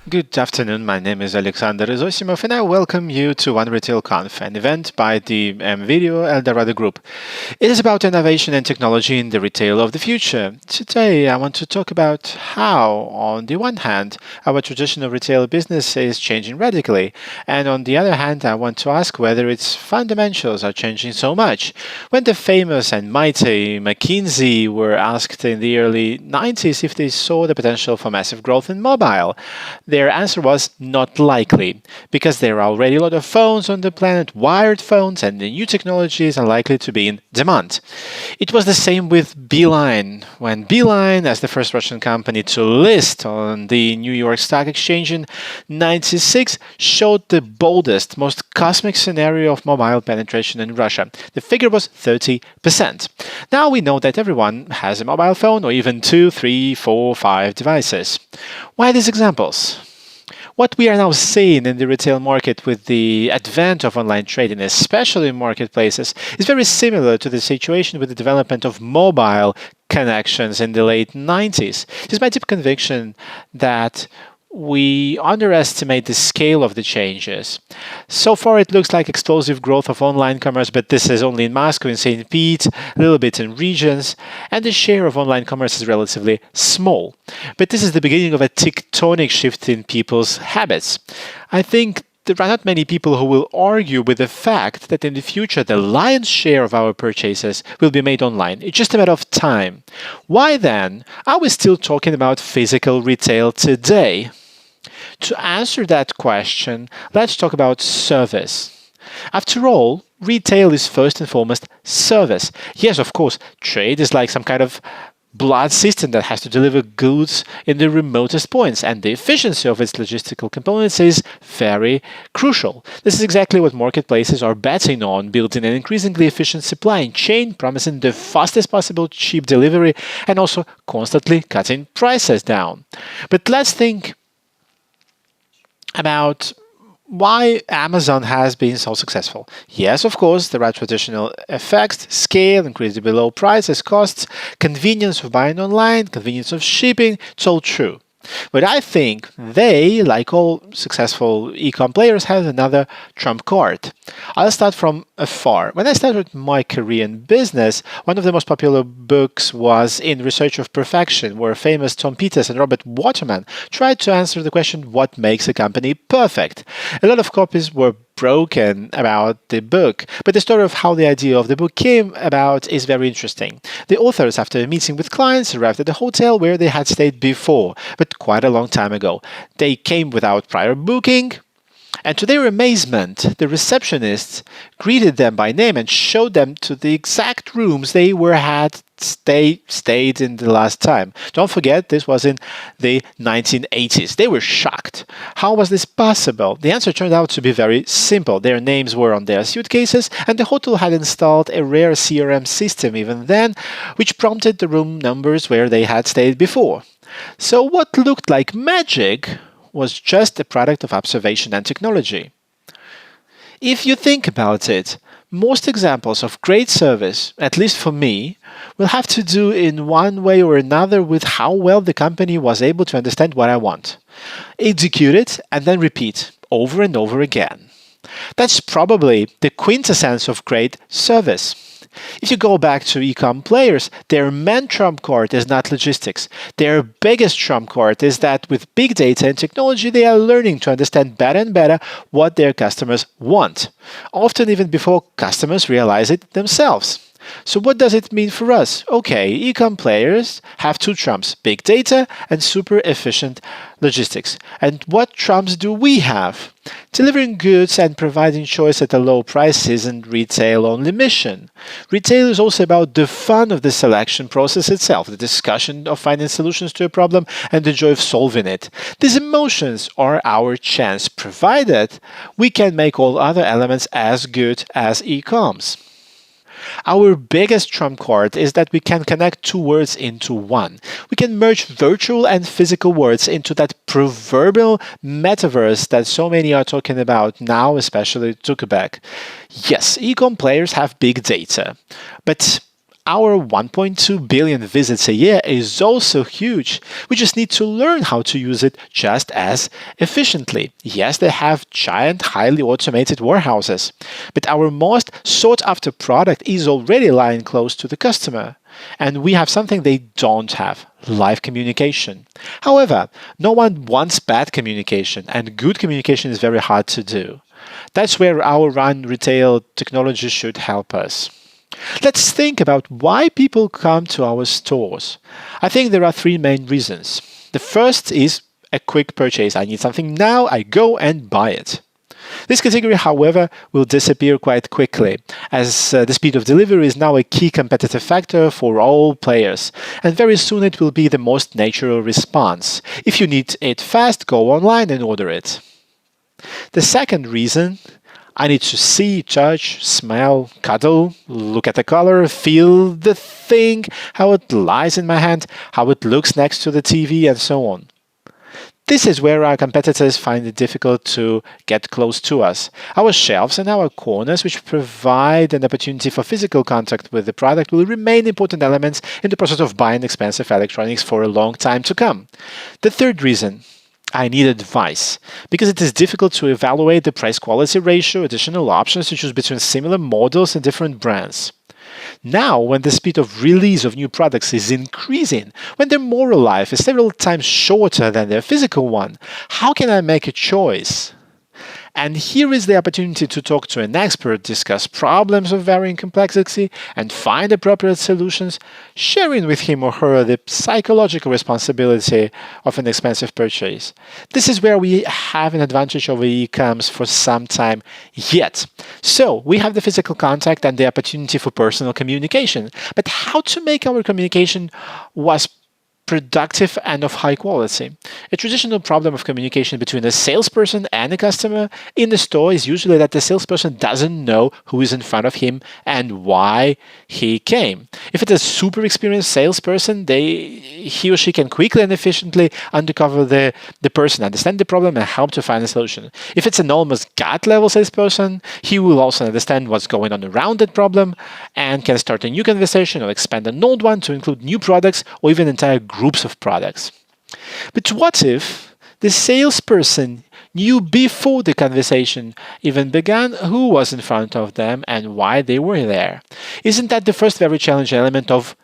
Good afternoon, my name is Izosimov and I welcome you to OneRetail Conf, an event by the M.Video-Eldorado group. It is about innovation and technology in the retail of the future. Today I want to talk about how, on the one hand, our traditional retail business is changing radically, and on the other hand I want to ask whether its fundamentals are changing so much. When the famous and mighty McKinsey were asked in the early 90s if they saw the potential for massive growth in mobile, their answer was not likely, because there are already a lot of phones on the planet, wired phones, and the new technologies are likely to be in demand. It was the same with Beeline. When Beeline, as the first Russian company to list on the New York Stock Exchange in '96, showed the boldest, most cosmic scenario of mobile penetration in Russia. The figure was 30%. Now we know that everyone has a mobile phone, or even 2, 3, 4, 5 devices. Why these examples? What we are now seeing in the retail market with the advent of online trading, especially in marketplaces, is very similar to the situation with the development of mobile connections in the late 90s. It is my deep conviction that we underestimate the scale of the changes. So far, it looks like explosive growth of online commerce, but this is only in Moscow, in St. Pete, a little bit in regions, and the share of online commerce is relatively small. But this is the beginning of a tectonic shift in people's habits. I think there are not many people who will argue with the fact that in the future the lion's share of our purchases will be made online. It's just a matter of time. Why then are we still talking about physical retail today? To answer that question, let's talk about service. After all, retail is first and foremost service. Yes, of course, trade is like some kind of blood system that has to deliver goods in the remotest points, and the efficiency of its logistical components is very crucial. This is exactly what marketplaces are betting on, building an increasingly efficient supply chain, promising the fastest possible cheap delivery, and also constantly cutting prices down. But let's think about why Amazon has been so successful. Yes, of course, there are traditional effects: scale, incredibly low prices, costs, convenience of buying online, convenience of shipping. It's all true. But I think they, like all successful e-com players, have another trump card. I'll start from afar. When I started my career in business, one of the most popular books was In Research of Perfection, where famous Tom Peters and Robert Waterman tried to answer the question, what makes a company perfect? A lot of copies were broken about the book, but the story of how the idea of the book came about is very interesting. The authors, after a meeting with clients, arrived at the hotel where they had stayed before, but quite a long time ago. They came without prior booking, and to their amazement, the receptionist greeted them by name and showed them to the exact rooms they stayed in the last time. Don't forget, this was in the 1980s. They were shocked. How was this possible? The answer turned out to be very simple. Their names were on their suitcases, and the hotel had installed a rare CRM system even then, which prompted the room numbers where they had stayed before. So what looked like magic was just a product of observation and technology. If you think about it, most examples of great service, at least for me, will have to do in one way or another with how well the company was able to understand what I want, execute it, and then repeat over and over again. That's probably the quintessence of great service. If you go back to e-com players, their main trump card is not logistics. Their biggest trump card is that with big data and technology, they are learning to understand better and better what their customers want, often even before customers realize it themselves. So what does it mean for us? Okay, e-com players have two trumps: big data and super efficient logistics. And what trumps do we have? Delivering goods and providing choice at a low price isn't retail-only mission. Retail is also about the fun of the selection process itself, the discussion of finding solutions to a problem, and the joy of solving it. These emotions are our chance, provided we can make all other elements as good as e-coms. Our biggest trump card is that we can connect two words into one. We can merge virtual and physical words into that proverbial metaverse that so many are talking about now, especially Zuckerberg. Yes, e-com players have big data, but our 1.2 billion visits a year is also huge. We just need to learn how to use it just as efficiently. Yes, they have giant, highly automated warehouses, but our most sought-after product is already lying close to the customer. And we have something they don't have, live communication. However, no one wants bad communication, and good communication is very hard to do. That's where our OneRetail technology should help us. Let's think about why people come to our stores. I think there are three main reasons. The first is a quick purchase. I need something now, I go and buy it. This category, however, will disappear quite quickly, as the speed of delivery is now a key competitive factor for all players, and very soon it will be the most natural response. If you need it fast, go online and order it. The second reason, I need to see, touch, smell, cuddle, look at the color, feel the thing, how it lies in my hand, how it looks next to the TV, and so on. This is where our competitors find it difficult to get close to us. Our shelves and our corners, which provide an opportunity for physical contact with the product, will remain important elements in the process of buying expensive electronics for a long time to come. The third reason, I need advice, because it is difficult to evaluate the price-quality ratio, additional options to choose between similar models and different brands. Now, when the speed of release of new products is increasing, when their moral life is several times shorter than their physical one, how can I make a choice? And here is the opportunity to talk to an expert, discuss problems of varying complexity, and find appropriate solutions, sharing with him or her the psychological responsibility of an expensive purchase. This is where we have an advantage over e-coms for some time yet. So, we have the physical contact and the opportunity for personal communication. But how to make our communication was productive and of high quality. A traditional problem of communication between a salesperson and a customer in the store is usually that the salesperson doesn't know who is in front of him and why he came. If it's a super experienced salesperson, he or she can quickly and efficiently uncover the person, understand the problem, and help to find a solution. If it's an almost gut-level salesperson, he will also understand what's going on around that problem and can start a new conversation or expand an old one to include new products or even entire groups of products. But what if the salesperson knew before the conversation even began who was in front of them and why they were there? Isn't that the first very challenging element of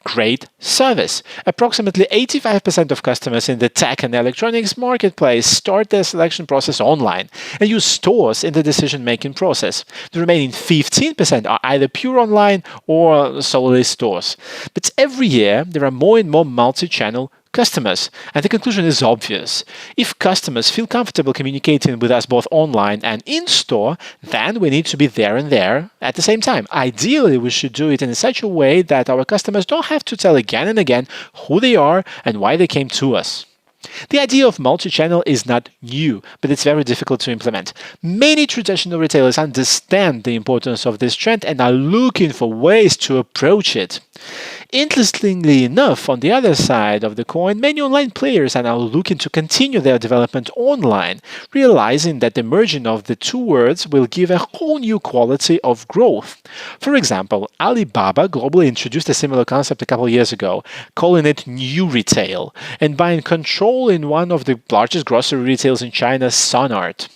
great service? Approximately 85% of customers in the tech and electronics marketplace start their selection process online and use stores in the decision-making process. The remaining 15% are either pure online or solely stores. But every year, there are more and more multi-channel customers, and the conclusion is obvious. If customers feel comfortable communicating with us both online and in-store, then we need to be there and there at the same time. Ideally, we should do it in such a way that our customers don't have to tell again and again who they are and why they came to us. The idea of multi-channel is not new, but it's very difficult to implement. Many traditional retailers understand the importance of this trend and are looking for ways to approach it. Interestingly enough, on the other side of the coin, many online players are now looking to continue their development online, realizing that the merging of the two words will give a whole new quality of growth. For example, Alibaba globally introduced a similar concept a couple of years ago, calling it New Retail, and buying control in one of the largest grocery retailers in China, Sunart.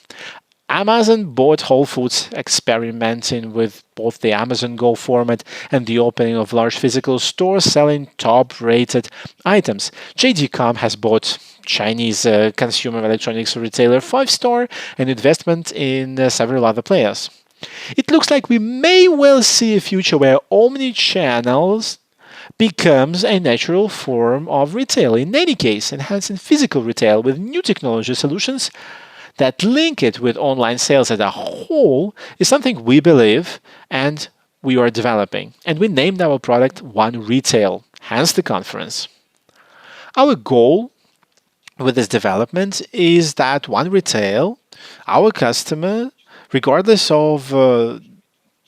Amazon bought Whole Foods, experimenting with both the Amazon Go format and the opening of large physical stores selling top-rated items. JD.com has bought Chinese consumer electronics retailer 5-Star and investment in several other players. It looks like we may well see a future where omni-channels becomes a natural form of retail. In any case, enhancing physical retail with new technology solutions that link it with online sales as a whole is something we believe and we are developing. And we named our product OneRetail, hence the conference. Our goal with this development is that OneRetail, our customer, regardless of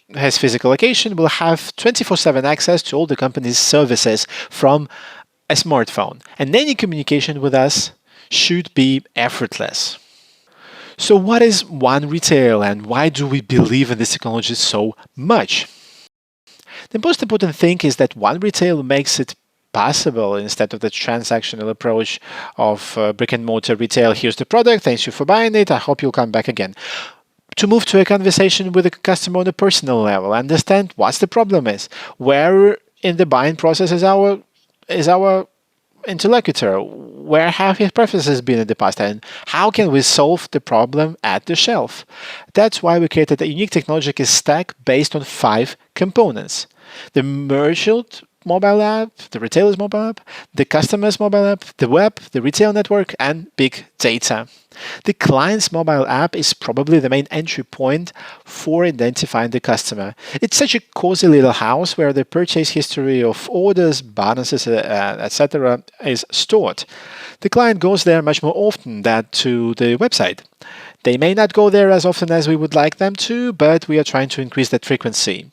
his physical location, will have 24/7 access to all the company's services from a smartphone. And any communication with us should be effortless. So what is OneRetail and why do we believe in this technology so much? The most important thing is that OneRetail makes it possible instead of the transactional approach of brick-and-mortar retail. Here's the product, thanks you for buying it, I hope you'll come back again. To move to a conversation with the customer on a personal level, understand what the problem is, where in the buying process is our interlocutor, where have his preferences been in the past, and how can we solve the problem at the shelf. That's why we created a unique technological stack based on 5 components: the merchant mobile app, the retailer's mobile app, the customer's mobile app, the web, the retail network, and big data. The client's mobile app is probably the main entry point for identifying the customer. It's such a cozy little house where the purchase history of orders, bonuses, etc. is stored. The client goes there much more often than to the website. They may not go there as often as we would like them to, but we are trying to increase that frequency.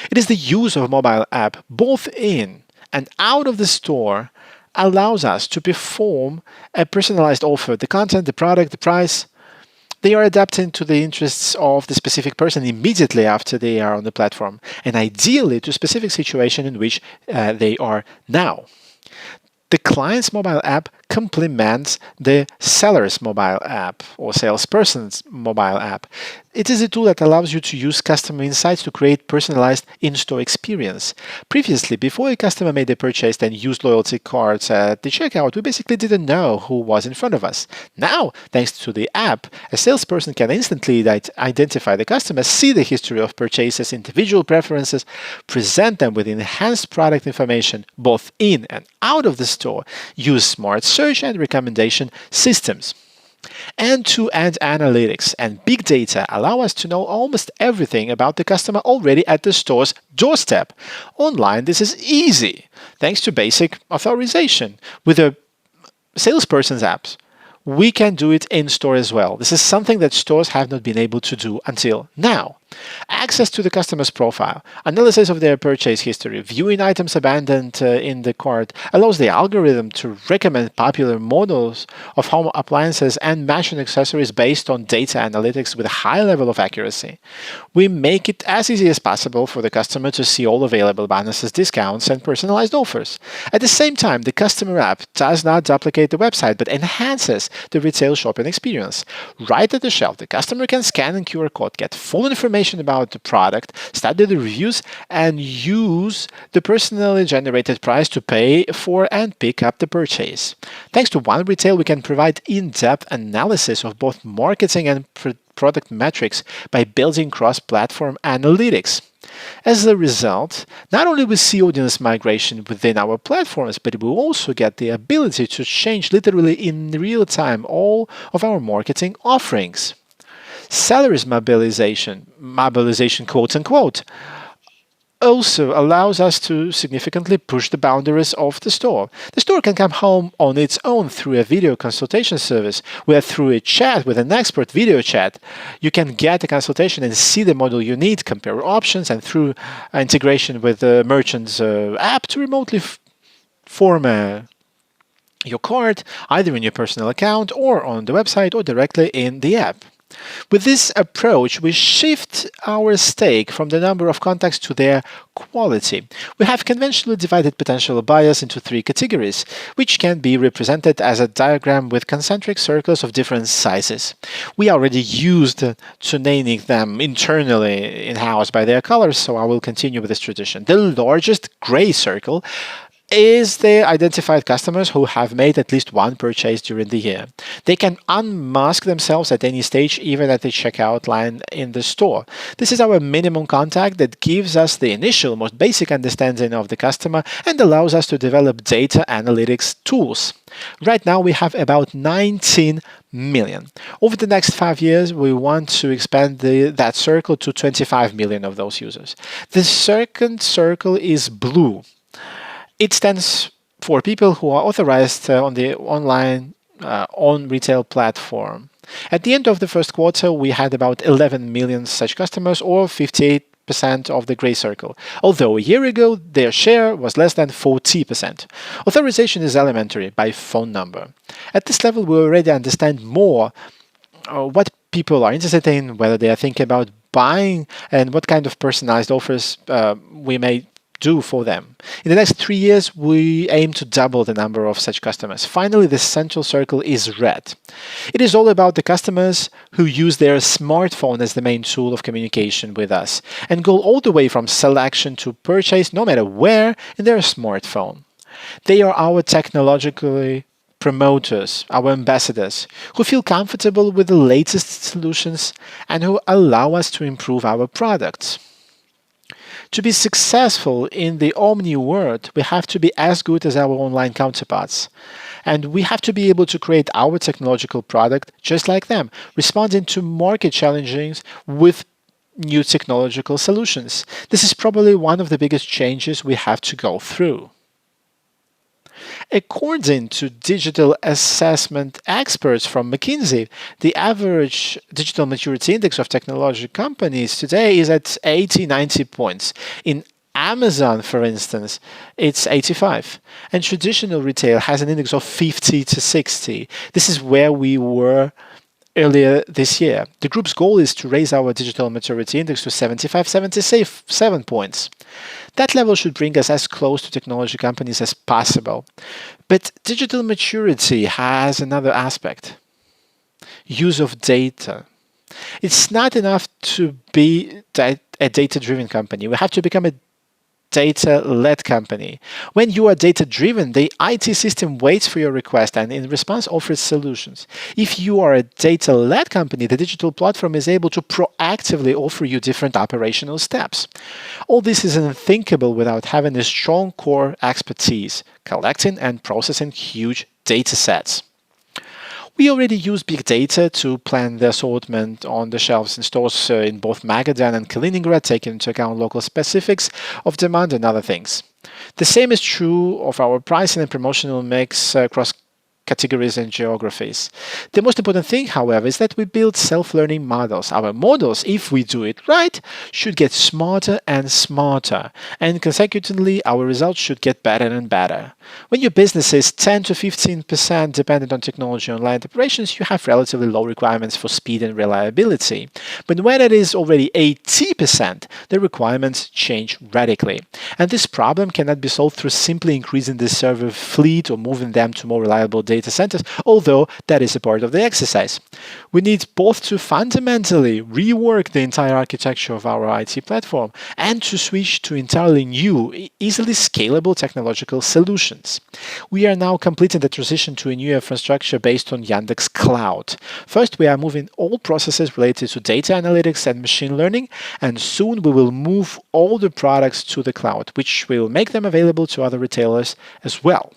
It is the use of a mobile app both in and out of the store allows us to perform a personalized offer. The content, the product, the price, they are adapting to the interests of the specific person immediately after they are on the platform, and ideally to a specific situation in which they are now. The client's mobile app complements the seller's mobile app or salesperson's mobile app. It is a tool that allows you to use customer insights to create personalized in-store experience. Previously, before a customer made a purchase and used loyalty cards at the checkout, we basically didn't know who was in front of us. Now, thanks to the app, a salesperson can instantly identify the customer, see the history of purchases, individual preferences, present them with enhanced product information both in and out of the store, use smart search and recommendation systems. End-to-end analytics and big data allow us to know almost everything about the customer already at the store's doorstep. Online, this is easy, thanks to basic authorization. With a salesperson's apps, we can do it in-store as well. This is something that stores have not been able to do until now. Access to the customer's profile, analysis of their purchase history, viewing items abandoned in the cart allows the algorithm to recommend popular models of home appliances and matching accessories based on data analytics with a high level of accuracy. We make it as easy as possible for the customer to see all available bonuses, discounts, and personalized offers. At the same time, the customer app does not duplicate the website but enhances the retail shopping experience. Right at the shelf, the customer can scan a QR code, get full information about the product, study the reviews, and use the personally generated price to pay for and pick up the purchase. Thanks to OneRetail, we can provide in-depth analysis of both marketing and product metrics by building cross-platform analytics. As a result, not only we see audience migration within our platforms, but we also get the ability to change literally in real time all of our marketing offerings. Sellers mobilization quote unquote, also allows us to significantly push the boundaries of the store. The store can come home on its own through a video consultation service, where through a chat with an expert video chat, you can get a consultation and see the model you need, compare options, and through integration with the merchant's app to remotely form your cart, either in your personal account or on the website or directly in the app. With this approach, we shift our stake from the number of contacts to their quality. We have conventionally divided potential buyers into 3 categories, which can be represented as a diagram with concentric circles of different sizes. We already used to naming them internally in-house by their colors, so I will continue with this tradition. The largest gray circle is the identified customers who have made at least one purchase during the year. They can unmask themselves at any stage, even at the checkout line in the store. This is our minimum contact that gives us the initial, most basic understanding of the customer and allows us to develop data analytics tools. Right now, we have about 19 million. Over the next 5 years, we want to expand that circle to 25 million of those users. The second circle is blue. It stands for people who are authorized on the online OneRetail platform. At the end of the first quarter, we had about 11 million such customers, or 58% of the gray circle, although a year ago their share was less than 40%. Authorization is elementary by phone number. At this level, we already understand more what people are interested in, whether they are thinking about buying, and what kind of personalized offers we may do for them. In the next 3 years, we aim to double the number of such customers. Finally, the central circle is red. It is all about the customers who use their smartphone as the main tool of communication with us and go all the way from selection to purchase, no matter where, in their smartphone. They are our technologically promoters, our ambassadors, who feel comfortable with the latest solutions and who allow us to improve our products. To be successful in the omni world, we have to be as good as our online counterparts. And we have to be able to create our technological product just like them, responding to market challenges with new technological solutions. This is probably one of the biggest changes we have to go through. According to digital assessment experts from McKinsey, the average digital maturity index of technology companies today is at 80-90 points. In Amazon, for instance, it's 85. And traditional retail has an index of 50 to 60. This is where we were earlier this year. The group's goal is to raise our digital maturity index to 75-77 points. That level should bring us as close to technology companies as possible. But digital maturity has another aspect: use of data. It's not enough to be a data-driven company. We have to become a data-led company. When you are data-driven, the IT system waits for your request and in response offers solutions. If you are a data-led company, the digital platform is able to proactively offer you different operational steps. All this is unthinkable without having a strong core expertise, collecting and processing huge data sets. We already use big data to plan the assortment on the shelves in stores in both Magadan and Kaliningrad, taking into account local specifics of demand and other things. The same is true of our pricing and promotional mix across categories and geographies. The most important thing, however, is that we build self-learning models. Our models, if we do it right, should get smarter and smarter, and consecutively our results should get better and better. When your business is 10 to 15% dependent on technology and online operations, you have relatively low requirements for speed and reliability. But when it is already 80%, the requirements change radically. And this problem cannot be solved through simply increasing the server fleet or moving them to more reliable data centers, although that is a part of the exercise. We need both to fundamentally rework the entire architecture of our IT platform and to switch to entirely new, easily scalable technological solutions. We are now completing the transition to a new infrastructure based on Yandex Cloud. First, we are moving all processes related to data analytics and machine learning, and soon we will move all the products to the cloud, which will make them available to other retailers as well.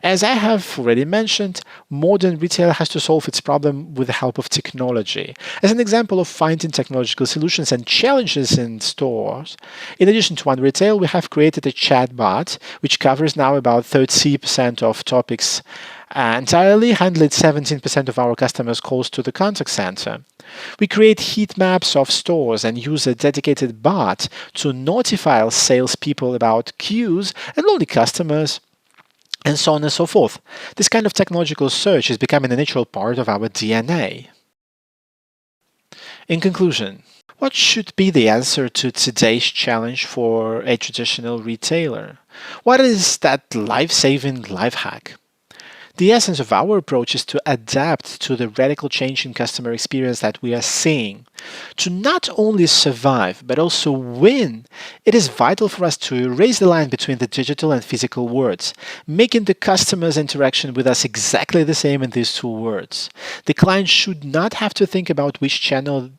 As I have already mentioned, modern retail has to solve its problem with the help of technology. As an example of finding technological solutions and challenges in stores, in addition to OneRetail, we have created a chatbot which covers now about 30% of topics entirely, handling 17% of our customers' calls to the contact center. We create heat maps of stores and use a dedicated bot to notify salespeople about queues and lonely customers, and so on and so forth. This kind of technological search is becoming a natural part of our DNA. In conclusion, what should be the answer to today's challenge for a traditional retailer? What is that life-saving life hack? The essence of our approach is to adapt to the radical change in customer experience that we are seeing. To not only survive, but also win, it is vital for us to erase the line between the digital and physical worlds, making the customer's interaction with us exactly the same in these two worlds. The client should not have to think about which channel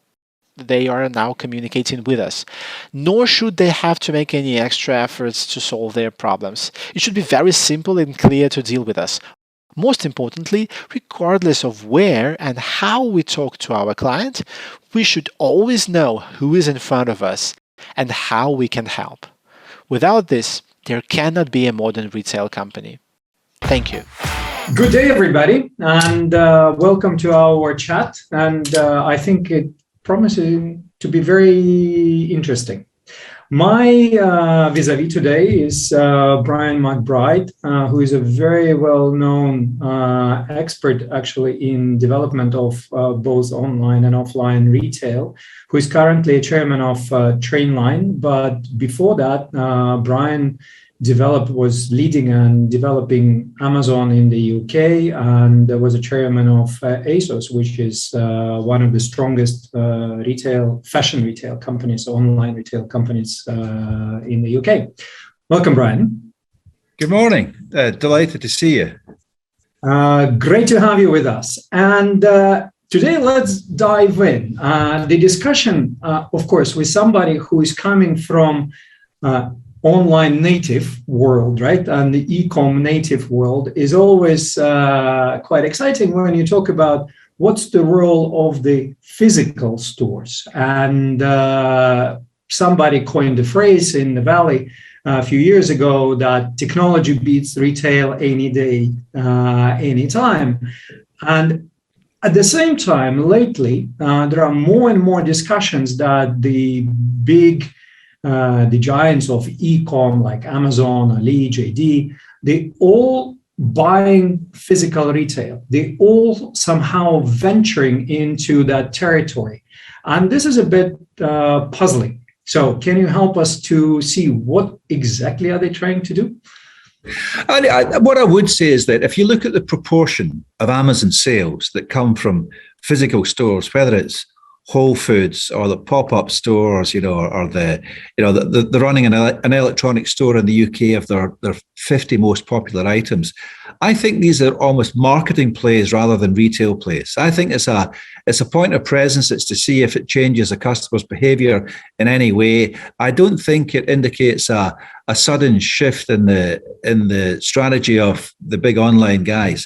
they are now communicating with us, nor should they have to make any extra efforts to solve their problems. It should be very simple and clear to deal with us. Most importantly, regardless of where and how we talk to our client, we should always know who is in front of us and how we can help. Without this, there cannot be a modern retail company. Thank you. Good day, everybody, and welcome to our chat. And I think it promises to be very interesting. My vis-a-vis today is Brian McBride, who is a very well-known expert actually in development of both online and offline retail, who is currently a chairman of Trainline. But before that, Brian was leading and developing Amazon in the UK, and was a chairman of ASOS, which is one of the strongest fashion retail companies, online retail companies in the UK. Welcome, Brian. Good morning. Delighted to see you. Great to have you with us. And today, let's dive in. The discussion, of course, with somebody who is coming from online native world, right? And the e-com native world is always quite exciting when you talk about what's the role of the physical stores. And somebody coined the phrase in the Valley a few years ago that technology beats retail any day, any time. And at the same time, lately, there are more and more discussions that the giants of e-com like Amazon, Ali, JD, they all buying physical retail. They all somehow venturing into that territory. And this is a bit puzzling. So can you help us to see what exactly are they trying to do? What I would say is that if you look at the proportion of Amazon sales that come from physical stores, whether it's Whole Foods or the pop-up stores, or they're running an electronic store in the UK of their 50 most popular items. I think these are almost marketing plays rather than retail plays. I think it's a point of presence. It's to see if it changes a customer's behaviour in any way. I don't think it indicates a sudden shift in the strategy of the big online guys.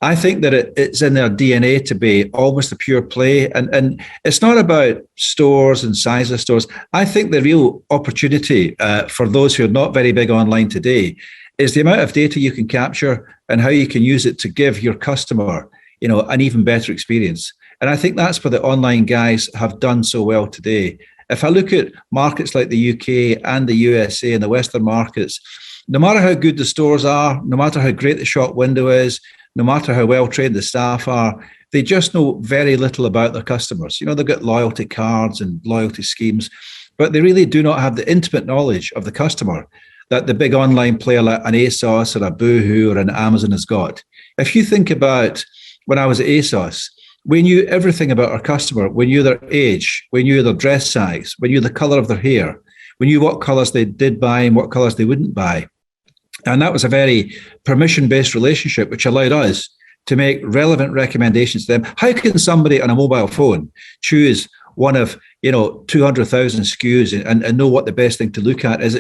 I think that it's in their DNA to be almost a pure play. And it's not about stores and size of stores. I think the real opportunity for those who are not very big online today is the amount of data you can capture and how you can use it to give your customer, an even better experience. And I think that's what the online guys have done so well today. If I look at markets like the UK and the USA and the Western markets, no matter how good the stores are, no matter how great the shop window is, no matter how well trained the staff are, they just know very little about their customers. They've got loyalty cards and loyalty schemes, but they really do not have the intimate knowledge of the customer that the big online player like an ASOS or a Boohoo or an Amazon has got. If you think about when I was at ASOS, we knew everything about our customer. We knew their age, we knew their dress size, we knew the colour of their hair, we knew what colours they did buy and what colours they wouldn't buy. And that was a very permission-based relationship, which allowed us to make relevant recommendations to them. How can somebody on a mobile phone choose one of 200,000 SKUs and know what the best thing to look at is?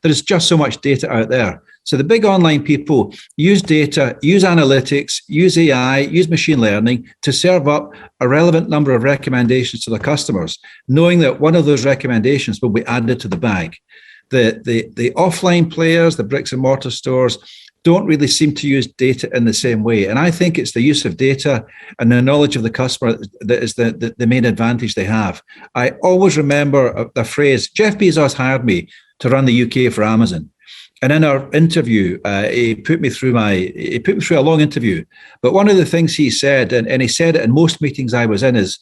There's just so much data out there. So the big online people use data, use analytics, use AI, use machine learning to serve up a relevant number of recommendations to their customers, knowing that one of those recommendations will be added to the bag. The offline players, the bricks and mortar stores, don't really seem to use data in the same way. And I think it's the use of data and the knowledge of the customer that is the main advantage they have. I always remember the phrase, Jeff Bezos hired me to run the UK for Amazon. And in our interview, he put me through a long interview. But one of the things he said, and he said it in most meetings I was in, is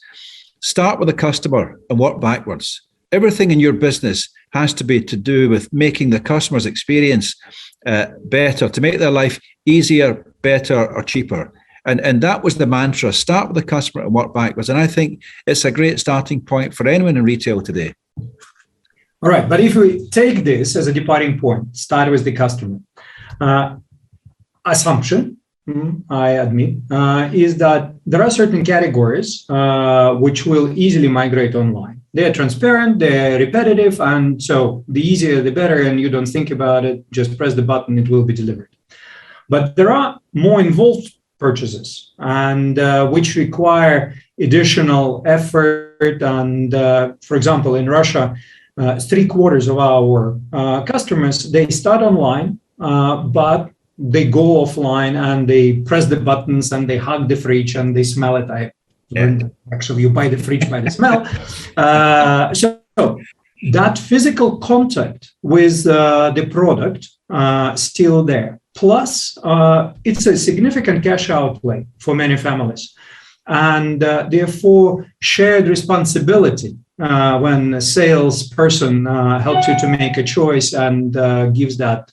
start with the customer and work backwards. Everything in your business has to be to do with making the customer's experience better, to make their life easier, better, or cheaper. And that was the mantra, start with the customer and work backwards. And I think it's a great starting point for anyone in retail today. All right, but if we take this as a departing point, start with the customer. Assumption, I admit, is that there are certain categories which will easily migrate online. They're transparent, they're repetitive, and so the easier the better, and you don't think about it, just press the button, it will be delivered. But there are more involved purchases, and which require additional effort. And for example, in Russia, 3/4 of our customers, they start online, but they go offline and they press the buttons and they hug the fridge and they smell it. Actually, you buy the fridge by the smell. So that physical contact with the product still there. Plus, it's a significant cash outlay for many families, and therefore shared responsibility when a salesperson helps you to make a choice and gives that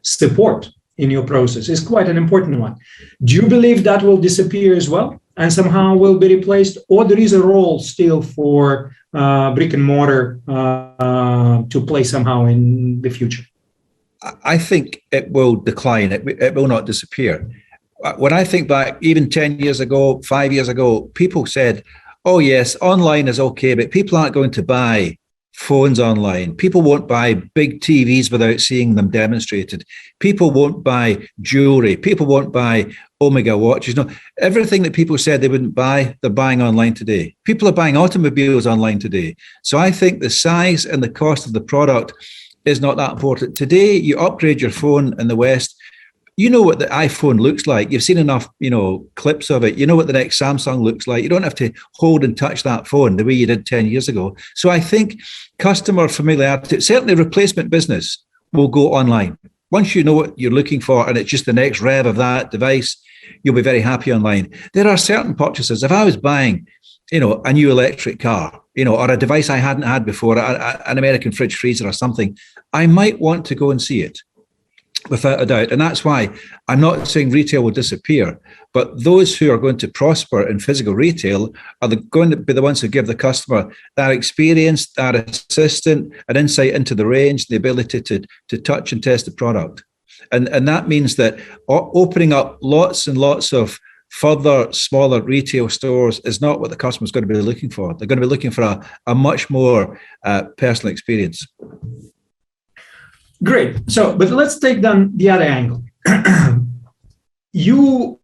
support in your process is quite an important one. Do you believe that will disappear as well and somehow will be replaced, or there is a role still for brick and mortar to play somehow in the future? I think it will decline. It will not disappear. When I think back, even 10 years ago, 5 years ago, people said, oh, yes, online is okay, but people aren't going to buy phones online. People won't buy big TVs without seeing them demonstrated. People won't buy jewelry. People won't buy Omega watches. No, everything that people said they wouldn't buy, they're buying online today. People are buying automobiles online today. So I think the size and the cost of the product is not that important. Today, you upgrade your phone in the West, you know what the iPhone looks like. You've seen enough, clips of it. You know what the next Samsung looks like. You don't have to hold and touch that phone the way you did 10 years ago. So I think customer familiarity, certainly replacement business, will go online. Once you know what you're looking for and it's just the next rev of that device, you'll be very happy online. There are certain purchases. If I was buying, a new electric car, or a device I hadn't had before, an American fridge freezer or something, I might want to go and see it. Without a doubt. And that's why I'm not saying retail will disappear, but those who are going to prosper in physical retail are going to be the ones who give the customer that experience, that assistant, an insight into the range, the ability to touch and test the product. And that means that opening up lots and lots of further smaller retail stores is not what the customer is going to be looking for. They're going to be looking for a much more personal experience. Great. So, but let's take then the other angle. You've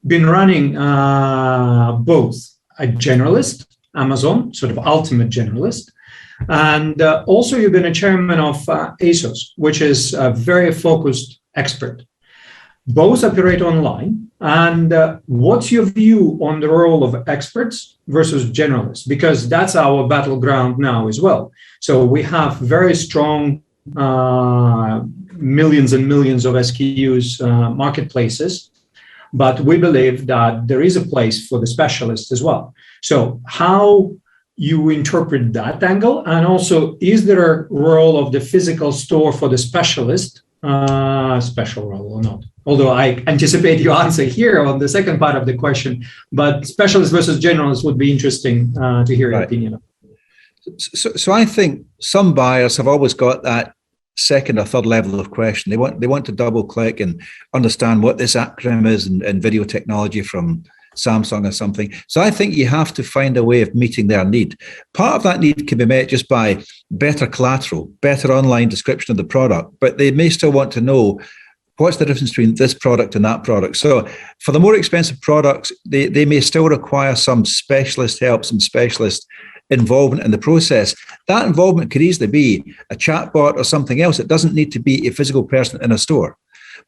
been running both a generalist, Amazon, sort of ultimate generalist, and also you've been a chairman of ASOS, which is a very focused expert. Both operate online. And what's your view on the role of experts versus generalists? Because that's our battleground now as well. So we have very strong millions and millions of SKUs marketplaces, but we believe that there is a place for the specialists as well. So how you interpret that angle, and also is there a role of the physical store for the specialist, special role or not? Although I anticipate your answer here on the second part of the question, but specialist versus generalist would be interesting to hear your opinion. So I think some buyers have always got that second or third level of question. They want to double click and understand what this acronym is in video technology from Samsung or something. So I think you have to find a way of meeting their need. Part of that need can be met just by better collateral, better online description of the product, but they may still want to know what's the difference between this product and that product. So for the more expensive products, they may still require some specialist help, some specialist involvement in the process. That involvement could easily be a chatbot or something else. It doesn't need to be a physical person in a store.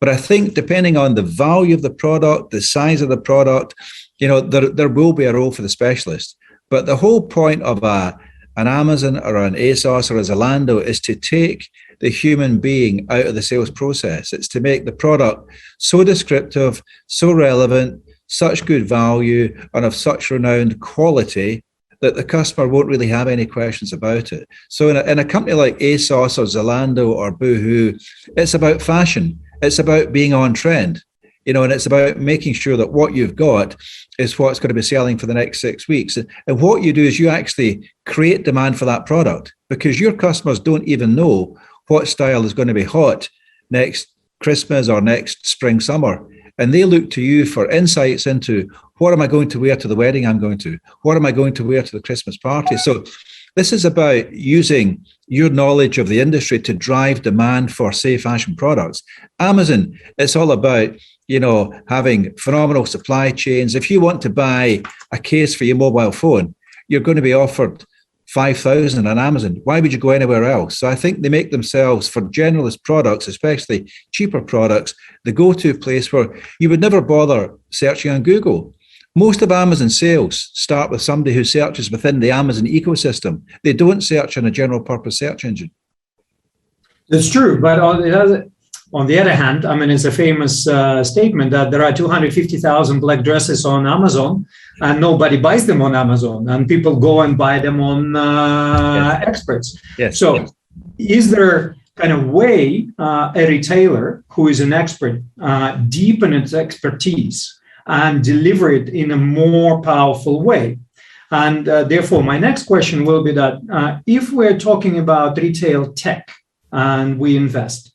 But I think depending on the value of the product, the size of the product, there will be a role for the specialist. But the whole point of an Amazon or an ASOS or a Zalando is to take the human being out of the sales process. It's to make the product so descriptive, so relevant, such good value, and of such renowned quality that the customer won't really have any questions about it. So in a company like ASOS or Zalando or Boohoo, it's about fashion. It's about being on trend, and it's about making sure that what you've got is what's going to be selling for the next 6 weeks. And what you do is you actually create demand for that product, because your customers don't even know what style is going to be hot next Christmas or next spring, summer. And they look to you for insights into, what am I going to wear to the wedding I'm going to? What am I going to wear to the Christmas party? So this is about using your knowledge of the industry to drive demand for, say, fashion products. Amazon, it's all about, having phenomenal supply chains. If you want to buy a case for your mobile phone, you're going to be offered 5,000 on Amazon. Why would you go anywhere else? So I think they make themselves, for generalist products, especially cheaper products, the go-to place where you would never bother searching on Google. Most of Amazon sales start with somebody who searches within the Amazon ecosystem. They don't search in a general purpose search engine. That's true, but on the other hand, I mean, it's a famous statement that there are 250,000 black dresses on Amazon and nobody buys them on Amazon, and people go and buy them on Yes. experts. Yes. So is there kind of way a retailer who is an expert deepen its expertise and deliver it in a more powerful way? And therefore, my next question will be that if we're talking about retail tech and we invest,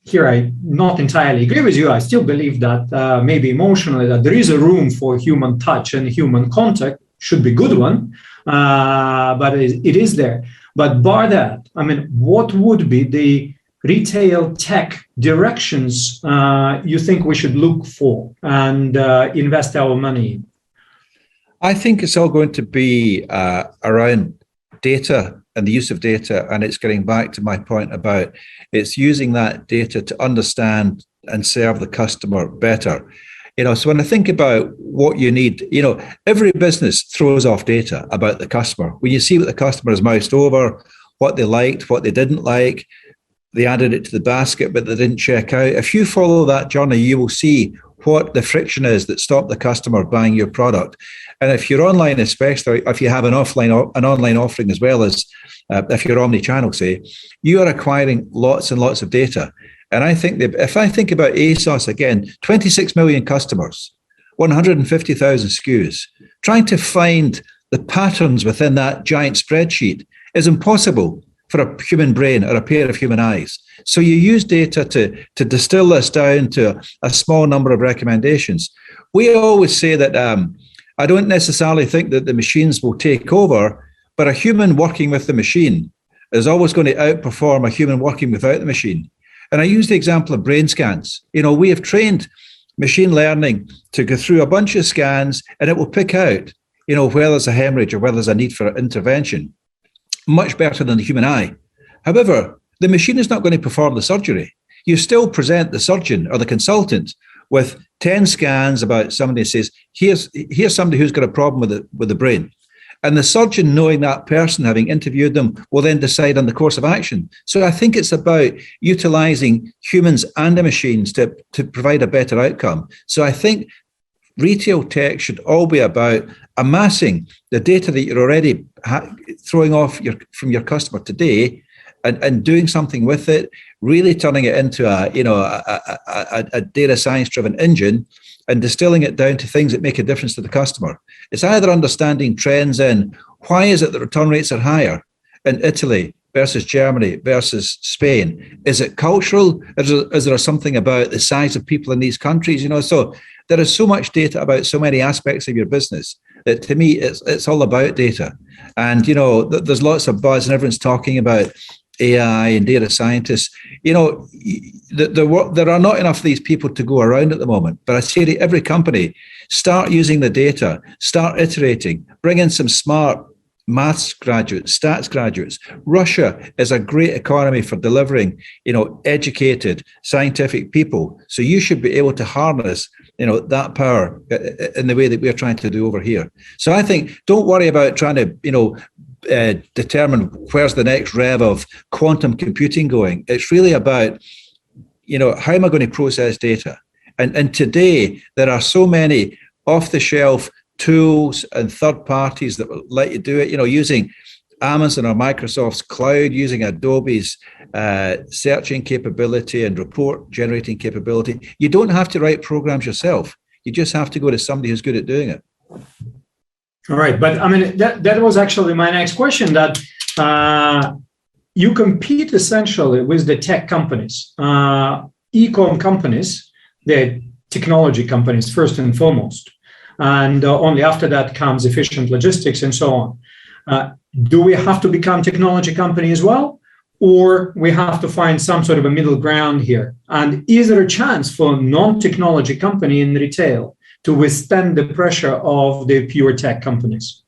here I not entirely agree with you. I still believe that maybe emotionally that there is a room for human touch and human contact, should be a good one, but it is there. But bar that, I mean, what would be the retail tech directions you think we should look for and invest our money in? I think it's all going to be around data and the use of data. And it's getting back to my point about it's using that data to understand and serve the customer better. So when I think about what you need, every business throws off data about the customer. When you see what the customer has moused over, what they liked, what they didn't like, they added it to the basket, but they didn't check out. If you follow that journey, you will see what the friction is that stopped the customer buying your product. And if you're online, especially if you have an online offering as well as if you're omni-channel, say, you are acquiring lots and lots of data. And I think that if I think about ASOS again, 26 million customers, 150,000 SKUs, trying to find the patterns within that giant spreadsheet is impossible for a human brain or a pair of human eyes. So you use data to distill this down to a small number of recommendations. We always say that I don't necessarily think that the machines will take over, but a human working with the machine is always going to outperform a human working without the machine. And I use the example of brain scans. We have trained machine learning to go through a bunch of scans, and it will pick out, where there's a hemorrhage or where there's a need for intervention, much better than the human eye. However, the machine is not going to perform the surgery. You still present the surgeon or the consultant with 10 scans about somebody who says, here's somebody who's got a problem with the brain. And the surgeon, knowing that person, having interviewed them, will then decide on the course of action. So I think it's about utilizing humans and the machines to provide a better outcome. So I think retail tech should all be about amassing the data that you're already throwing off from your customer today and doing something with it, really turning it into a data science driven engine and distilling it down to things that make a difference to the customer. It's either understanding trends in why is it that return rates are higher in Italy versus Germany versus Spain? Is it cultural? Is there something about the size of people in these countries? So there is so much data about so many aspects of your business that to me, it's all about data. And, there's lots of buzz and everyone's talking about AI and data scientists. There are not enough of these people to go around at the moment. But I say to every company, start using the data, start iterating, bring in some smart maths graduates, stats graduates. Russia is a great economy for delivering, educated, scientific people. So you should be able to harness, that power in the way that we're trying to do over here. So I think don't worry about trying to, determine where's the next rev of quantum computing going. It's really about, how am I going to process data? And today there are so many off-the-shelf tools and third parties that will let you do it, using Amazon or Microsoft's cloud, using Adobe's searching capability and report generating capability. You don't have to write programs yourself. You just have to go to somebody who's good at doing it. All right. But I mean, that was actually my next question, that you compete essentially with the tech companies, e-com companies, they're technology companies first and foremost. And only after that comes efficient logistics and so on. Do we have to become technology company as well? Or we have to find some sort of a middle ground here? And is there a chance for non-technology company in retail to withstand the pressure of the pure tech companies?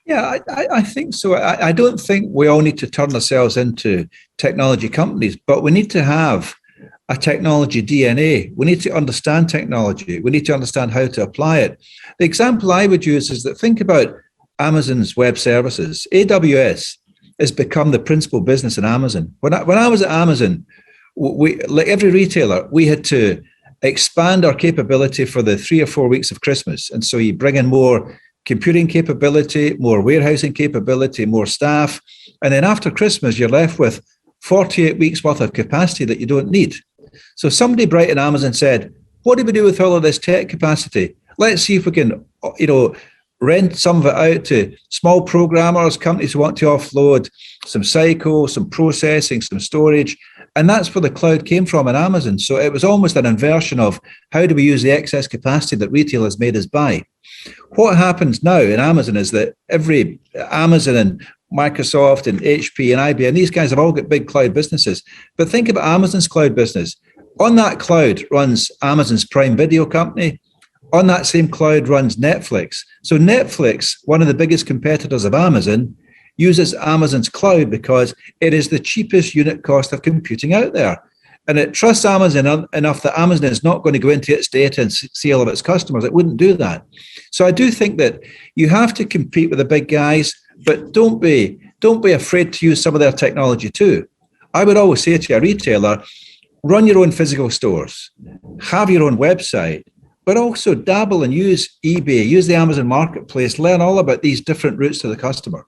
Yeah, I think so. I don't think we all need to turn ourselves into technology companies, but we need to have a technology DNA. We need to understand technology. We need to understand how to apply it. The example I would use is that think about Amazon's web services. AWS has become the principal business in Amazon. When I was at Amazon, we, like every retailer, we had to expand our capability for the 3 or 4 weeks of Christmas. And so you bring in more computing capability, more warehousing capability, more staff. And then after Christmas, you're left with 48 weeks worth of capacity that you don't need. So somebody bright in Amazon said, what do we do with all of this tech capacity? Let's see if we can, rent some of it out to small programmers, companies who want to offload some cycle, some processing, some storage. And that's where the cloud came from in Amazon. So it was almost an inversion of how do we use the excess capacity that retail has made us buy. What happens now in Amazon is that every Amazon and Microsoft and HP and IBM, these guys have all got big cloud businesses. But think about Amazon's cloud business. On that cloud runs Amazon's Prime Video company. On that same cloud runs Netflix. So Netflix, one of the biggest competitors of Amazon, uses Amazon's cloud because it is the cheapest unit cost of computing out there. And it trusts Amazon enough that Amazon is not going to go into its data and see all of its customers. It wouldn't do that. So I do think that you have to compete with the big guys, but don't be afraid to use some of their technology too. I would always say to a retailer, run your own physical stores, have your own website, but also dabble and use eBay, use the Amazon marketplace, learn all about these different routes to the customer.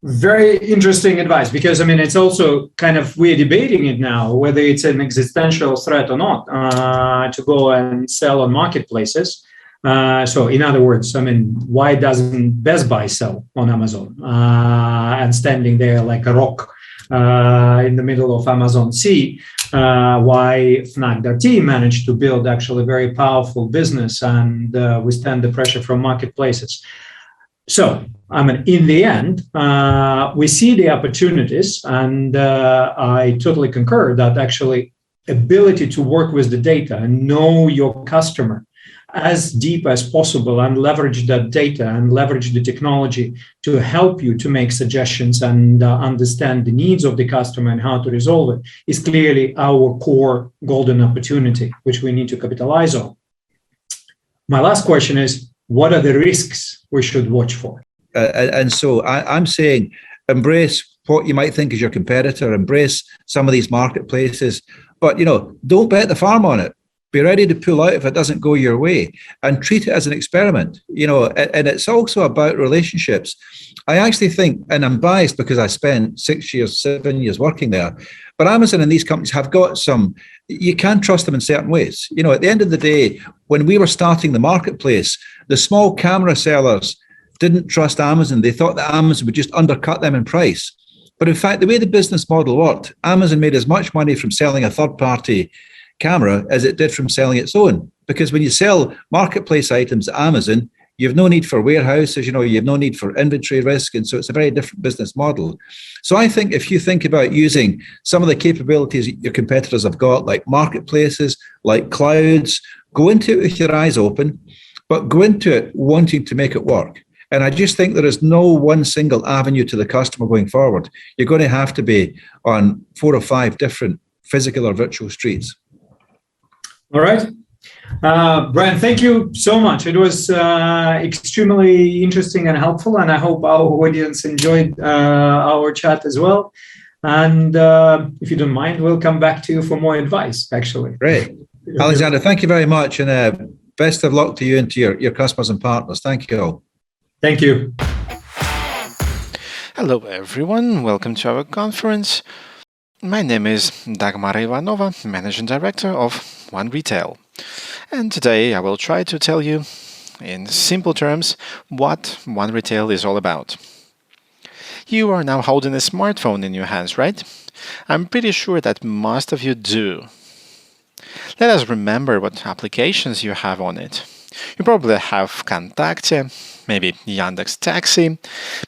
Very interesting advice, because I mean, it's also kind of, we're debating it now, whether it's an existential threat or not, to go and sell on marketplaces. So in other words, I mean, why doesn't Best Buy sell on Amazon and standing there like a rock in the middle of Amazon Sea? Why Fnac managed to build actually a very powerful business and withstand the pressure from marketplaces. So, I mean, in the end, we see the opportunities, and I totally concur that actually ability to work with the data and know your customer as deep as possible and leverage that data and leverage the technology to help you to make suggestions and understand the needs of the customer and how to resolve it is clearly our core golden opportunity, which we need to capitalize on. My last question is, what are the risks we should watch for? And so I'm saying, embrace what you might think is your competitor, embrace some of these marketplaces, but, don't bet the farm on it. Be ready to pull out if it doesn't go your way, and treat it as an experiment, and it's also about relationships. I actually think, and I'm biased because I spent 7 years working there, but Amazon and these companies have got you can trust them in certain ways. At the end of the day, when we were starting the marketplace, the small camera sellers didn't trust Amazon. They thought that Amazon would just undercut them in price. But in fact, the way the business model worked, Amazon made as much money from selling a third-party camera as it did from selling its own. Because when you sell marketplace items at Amazon, you have no need for warehouses, you have no need for inventory risk. And so it's a very different business model. So I think if you think about using some of the capabilities your competitors have got, like marketplaces, like clouds, go into it with your eyes open, but go into it wanting to make it work. And I just think there is no one single avenue to the customer going forward. You're going to have to be on 4 or 5 different physical or virtual streets. All right. Brian, thank you so much. It was extremely interesting and helpful, and I hope our audience enjoyed our chat as well. And if you don't mind, we'll come back to you for more advice, actually. Great. Alexander, thank you very much, and best of luck to you and to your customers and partners. Thank you all. Thank you. Hello, everyone. Welcome to our conference. My name is Dagmara Ivanova, Managing Director of OneRetail. And today I will try to tell you, in simple terms, what OneRetail is all about. You are now holding a smartphone in your hands, right? I'm pretty sure that most of you do. Let us remember what applications you have on it. You probably have Vkontakte, maybe Yandex Taxi,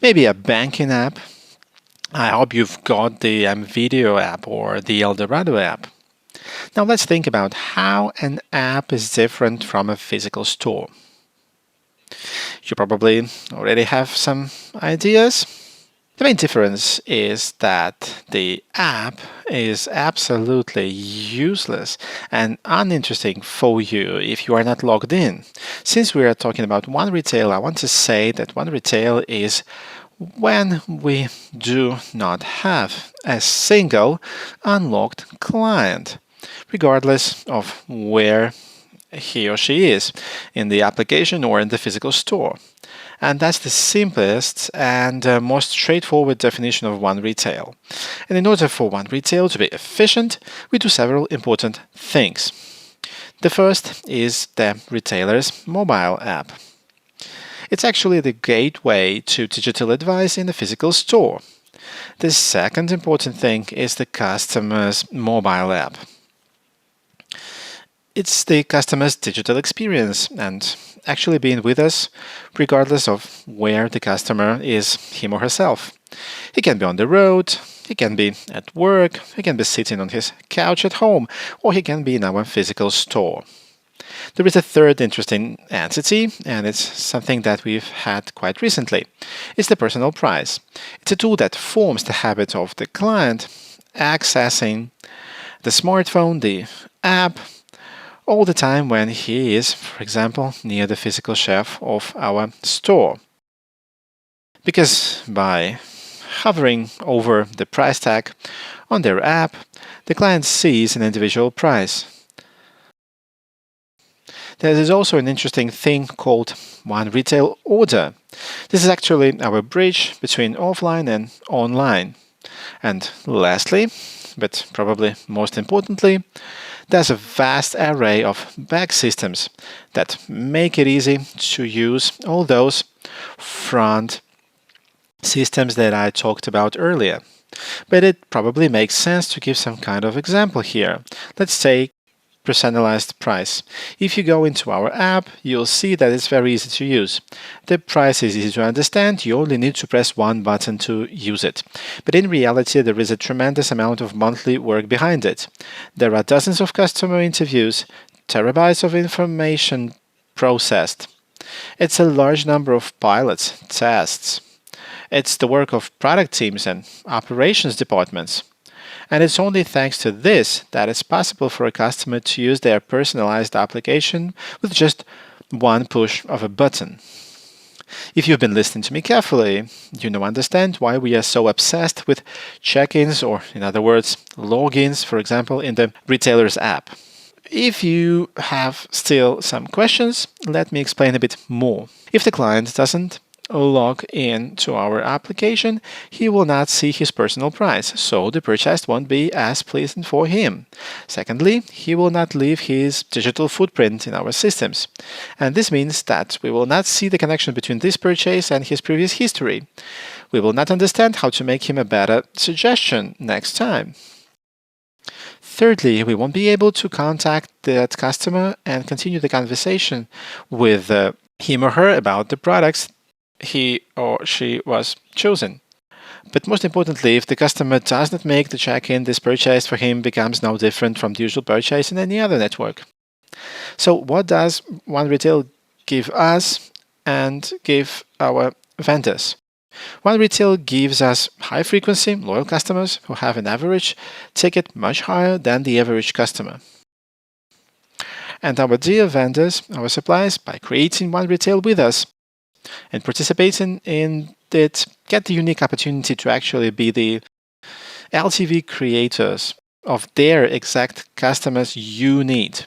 maybe a banking app. I hope you've got the M.Video app or the Eldorado app. Now let's think about how an app is different from a physical store. You probably already have some ideas. The main difference is that the app is absolutely useless and uninteresting for you if you are not logged in. Since we are talking about OneRetail, I want to say that OneRetail is when we do not have a single unlocked client, regardless of where he or she is, in the application or in the physical store. And that's the simplest and most straightforward definition of OneRetail. And in order for OneRetail to be efficient, we do several important things. The first is the retailer's mobile app. It's actually the gateway to digital advice in the physical store. The second important thing is the customer's mobile app. It's the customer's digital experience and actually being with us regardless of where the customer is him or herself. He can be on the road, he can be at work, he can be sitting on his couch at home, or he can be in our physical store. There is a third interesting entity, and it's something that we've had quite recently. It's the personal price. It's a tool that forms the habit of the client accessing the smartphone, the app, all the time when he is, for example, near the physical shelf of our store. Because by hovering over the price tag on their app, the client sees an individual price. There is also an interesting thing called OneRetail Order. This is actually our bridge between offline and online. And lastly, but probably most importantly, there's a vast array of back systems that make it easy to use all those front systems that I talked about earlier. But it probably makes sense to give some kind of example here. Let's take personalized price. If you go into our app, you'll see that it's very easy to use. The price is easy to understand, you only need to press one button to use it. But in reality, there is a tremendous amount of monthly work behind it. There are dozens of customer interviews, terabytes of information processed. It's a large number of pilots, tests. It's the work of product teams and operations departments. And it's only thanks to this that it's possible for a customer to use their personalized application with just one push of a button. If you've been listening to me carefully, you now understand why we are so obsessed with check-ins, or in other words, logins, for example, in the retailer's app. If you have still some questions, let me explain a bit more. If the client doesn't log in to our application, he will not see his personal price, so the purchase won't be as pleasant for him. Secondly, he will not leave his digital footprint in our systems, and this means that we will not see the connection between this purchase and his previous history. We will not understand how to make him a better suggestion next time. Thirdly, we won't be able to contact that customer and continue the conversation with him or her about the products he or she was chosen. But most importantly, if the customer does not make the check-in, this purchase for him becomes no different from the usual purchase in any other network. So what does OneRetail give us and give our vendors? OneRetail gives us high-frequency, loyal customers who have an average ticket much higher than the average customer. And our dear vendors, our suppliers, by creating OneRetail with us and participating in it, get the unique opportunity to actually be the LTV creators of their exact customers you need.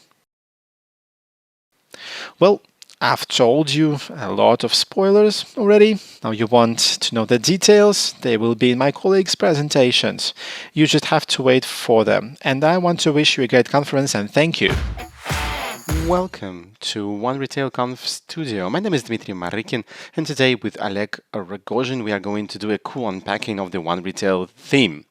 Well, I've told you a lot of spoilers already. Now you want to know the details. They will be in my colleagues' presentations. You just have to wait for them. And I want to wish you a great conference and thank you. Welcome to OneRetail Conf Studio. My name is Dmitry Marykin, and today with Oleg Rogozhin we are going to do a cool unpacking of the OneRetail theme.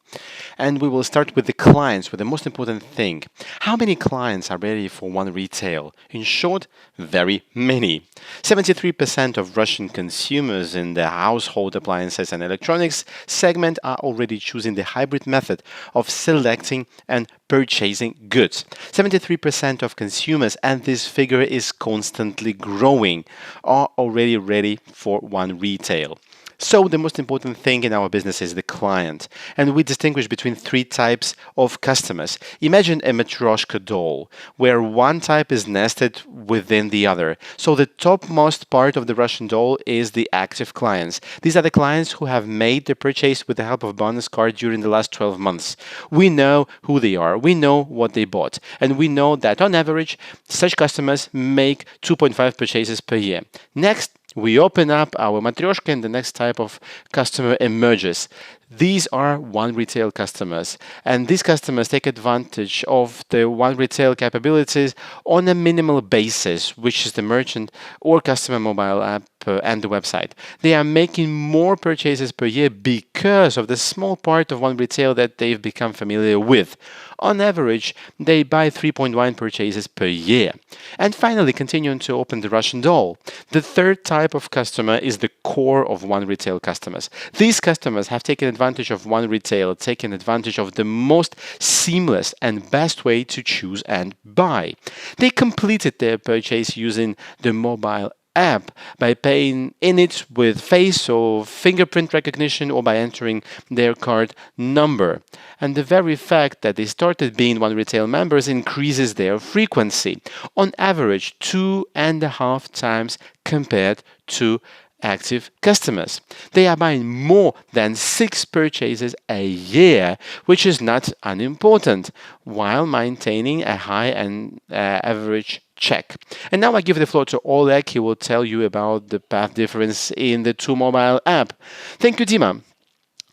And we will start with the clients, with the most important thing. How many clients are ready for OneRetail? In short, very many. 73% of Russian consumers in the household appliances and electronics segment are already choosing the hybrid method of selecting and purchasing goods. 73% of consumers, and this figure is constantly growing, are already ready for OneRetail. So the most important thing in our business is the client, and we distinguish between three types of customers. Imagine a Matryoshka doll, where one type is nested within the other. So the topmost part of the Russian doll is the active clients. These are the clients who have made the purchase with the help of bonus card during the last 12 months. We know who they are, we know what they bought, and we know that on average, such customers make 2.5 purchases per year. Next, we open up our Matryoshka and the next type of customer emerges. These are OneRetail customers, and these customers take advantage of the OneRetail capabilities on a minimal basis, which is the merchant or customer mobile app and the website. They are making more purchases per year because of the small part of OneRetail that they've become familiar with. On average, they buy 3.1 purchases per year. And finally, continuing to open the Russian doll. The third type of customer is the core of OneRetail customers. These customers have taken advantage of OneRetail, taken advantage of the most seamless and best way to choose and buy. They completed their purchase using the mobile app by paying in it with face or fingerprint recognition or by entering their card number. And the very fact that they started being OneRetail members increases their frequency, on average 2.5 times compared to active customers. They are buying more than 6 purchases a year, which is not unimportant, while maintaining a high and average check. And now I give the floor to Oleg. He will tell you about the path difference in the two mobile app. Thank you, Dima.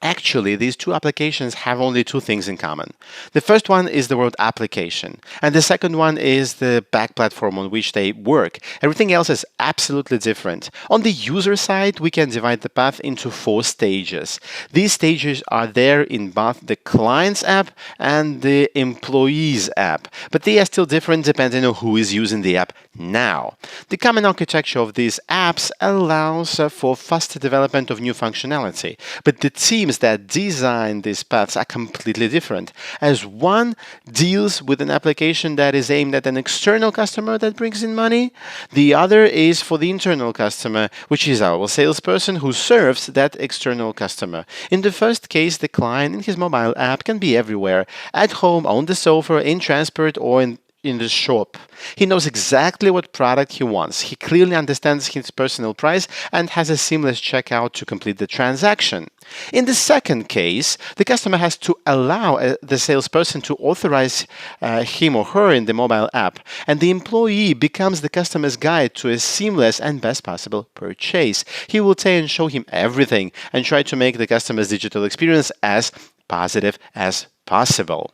Actually, these two applications have only two things in common. The first one is the word application, and the second one is the back platform on which they work. Everything else is absolutely different. On the user side, we can divide the path into 4 stages. These stages are there in both the client's app and the employee's app, but they are still different depending on who is using the app now. The common architecture of these apps allows for faster development of new functionality, but the teams that design these paths are completely different, as one deals with an application that is aimed at an external customer that brings in money, the other is for the internal customer, which is our salesperson who serves that external customer. In the first case, the client in his mobile app can be everywhere, at home, on the sofa, in transport, or in the shop. He knows exactly what product he wants. He clearly understands his personal price and has a seamless checkout to complete the transaction. In the second case, the customer has to allow the salesperson to authorize him or her in the mobile app, and the employee becomes the customer's guide to a seamless and best possible purchase. He will tell and show him everything and try to make the customer's digital experience as positive as possible.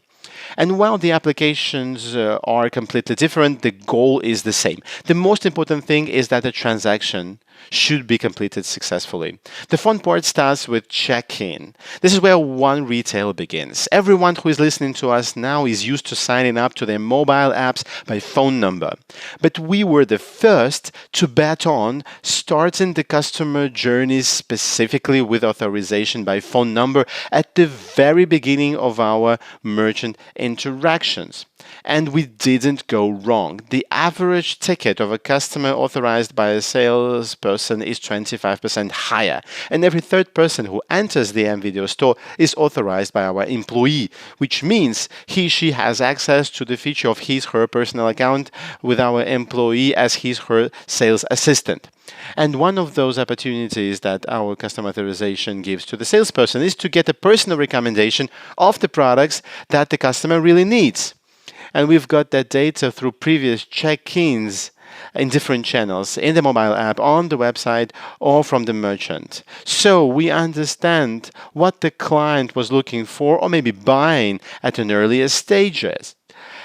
And while the applications are completely different, the goal is the same. The most important thing is that the transaction should be completed successfully. The fun part starts with check-in. This is where OneRetail begins. Everyone who is listening to us now is used to signing up to their mobile apps by phone number. But we were the first to bet on starting the customer journeys specifically with authorization by phone number at the very beginning of our merchant interactions. And we didn't go wrong. The average ticket of a customer authorized by a salesperson is 25% higher. And every third person who enters the M.Video store is authorized by our employee, which means he/she has access to the feature of his/her personal account with our employee as his/her sales assistant. And one of those opportunities that our customer authorization gives to the salesperson is to get a personal recommendation of the products that the customer really needs. And we've got that data through previous check-ins in different channels, in the mobile app, on the website, or from the merchant. So we understand what the client was looking for or maybe buying at an earlier stages.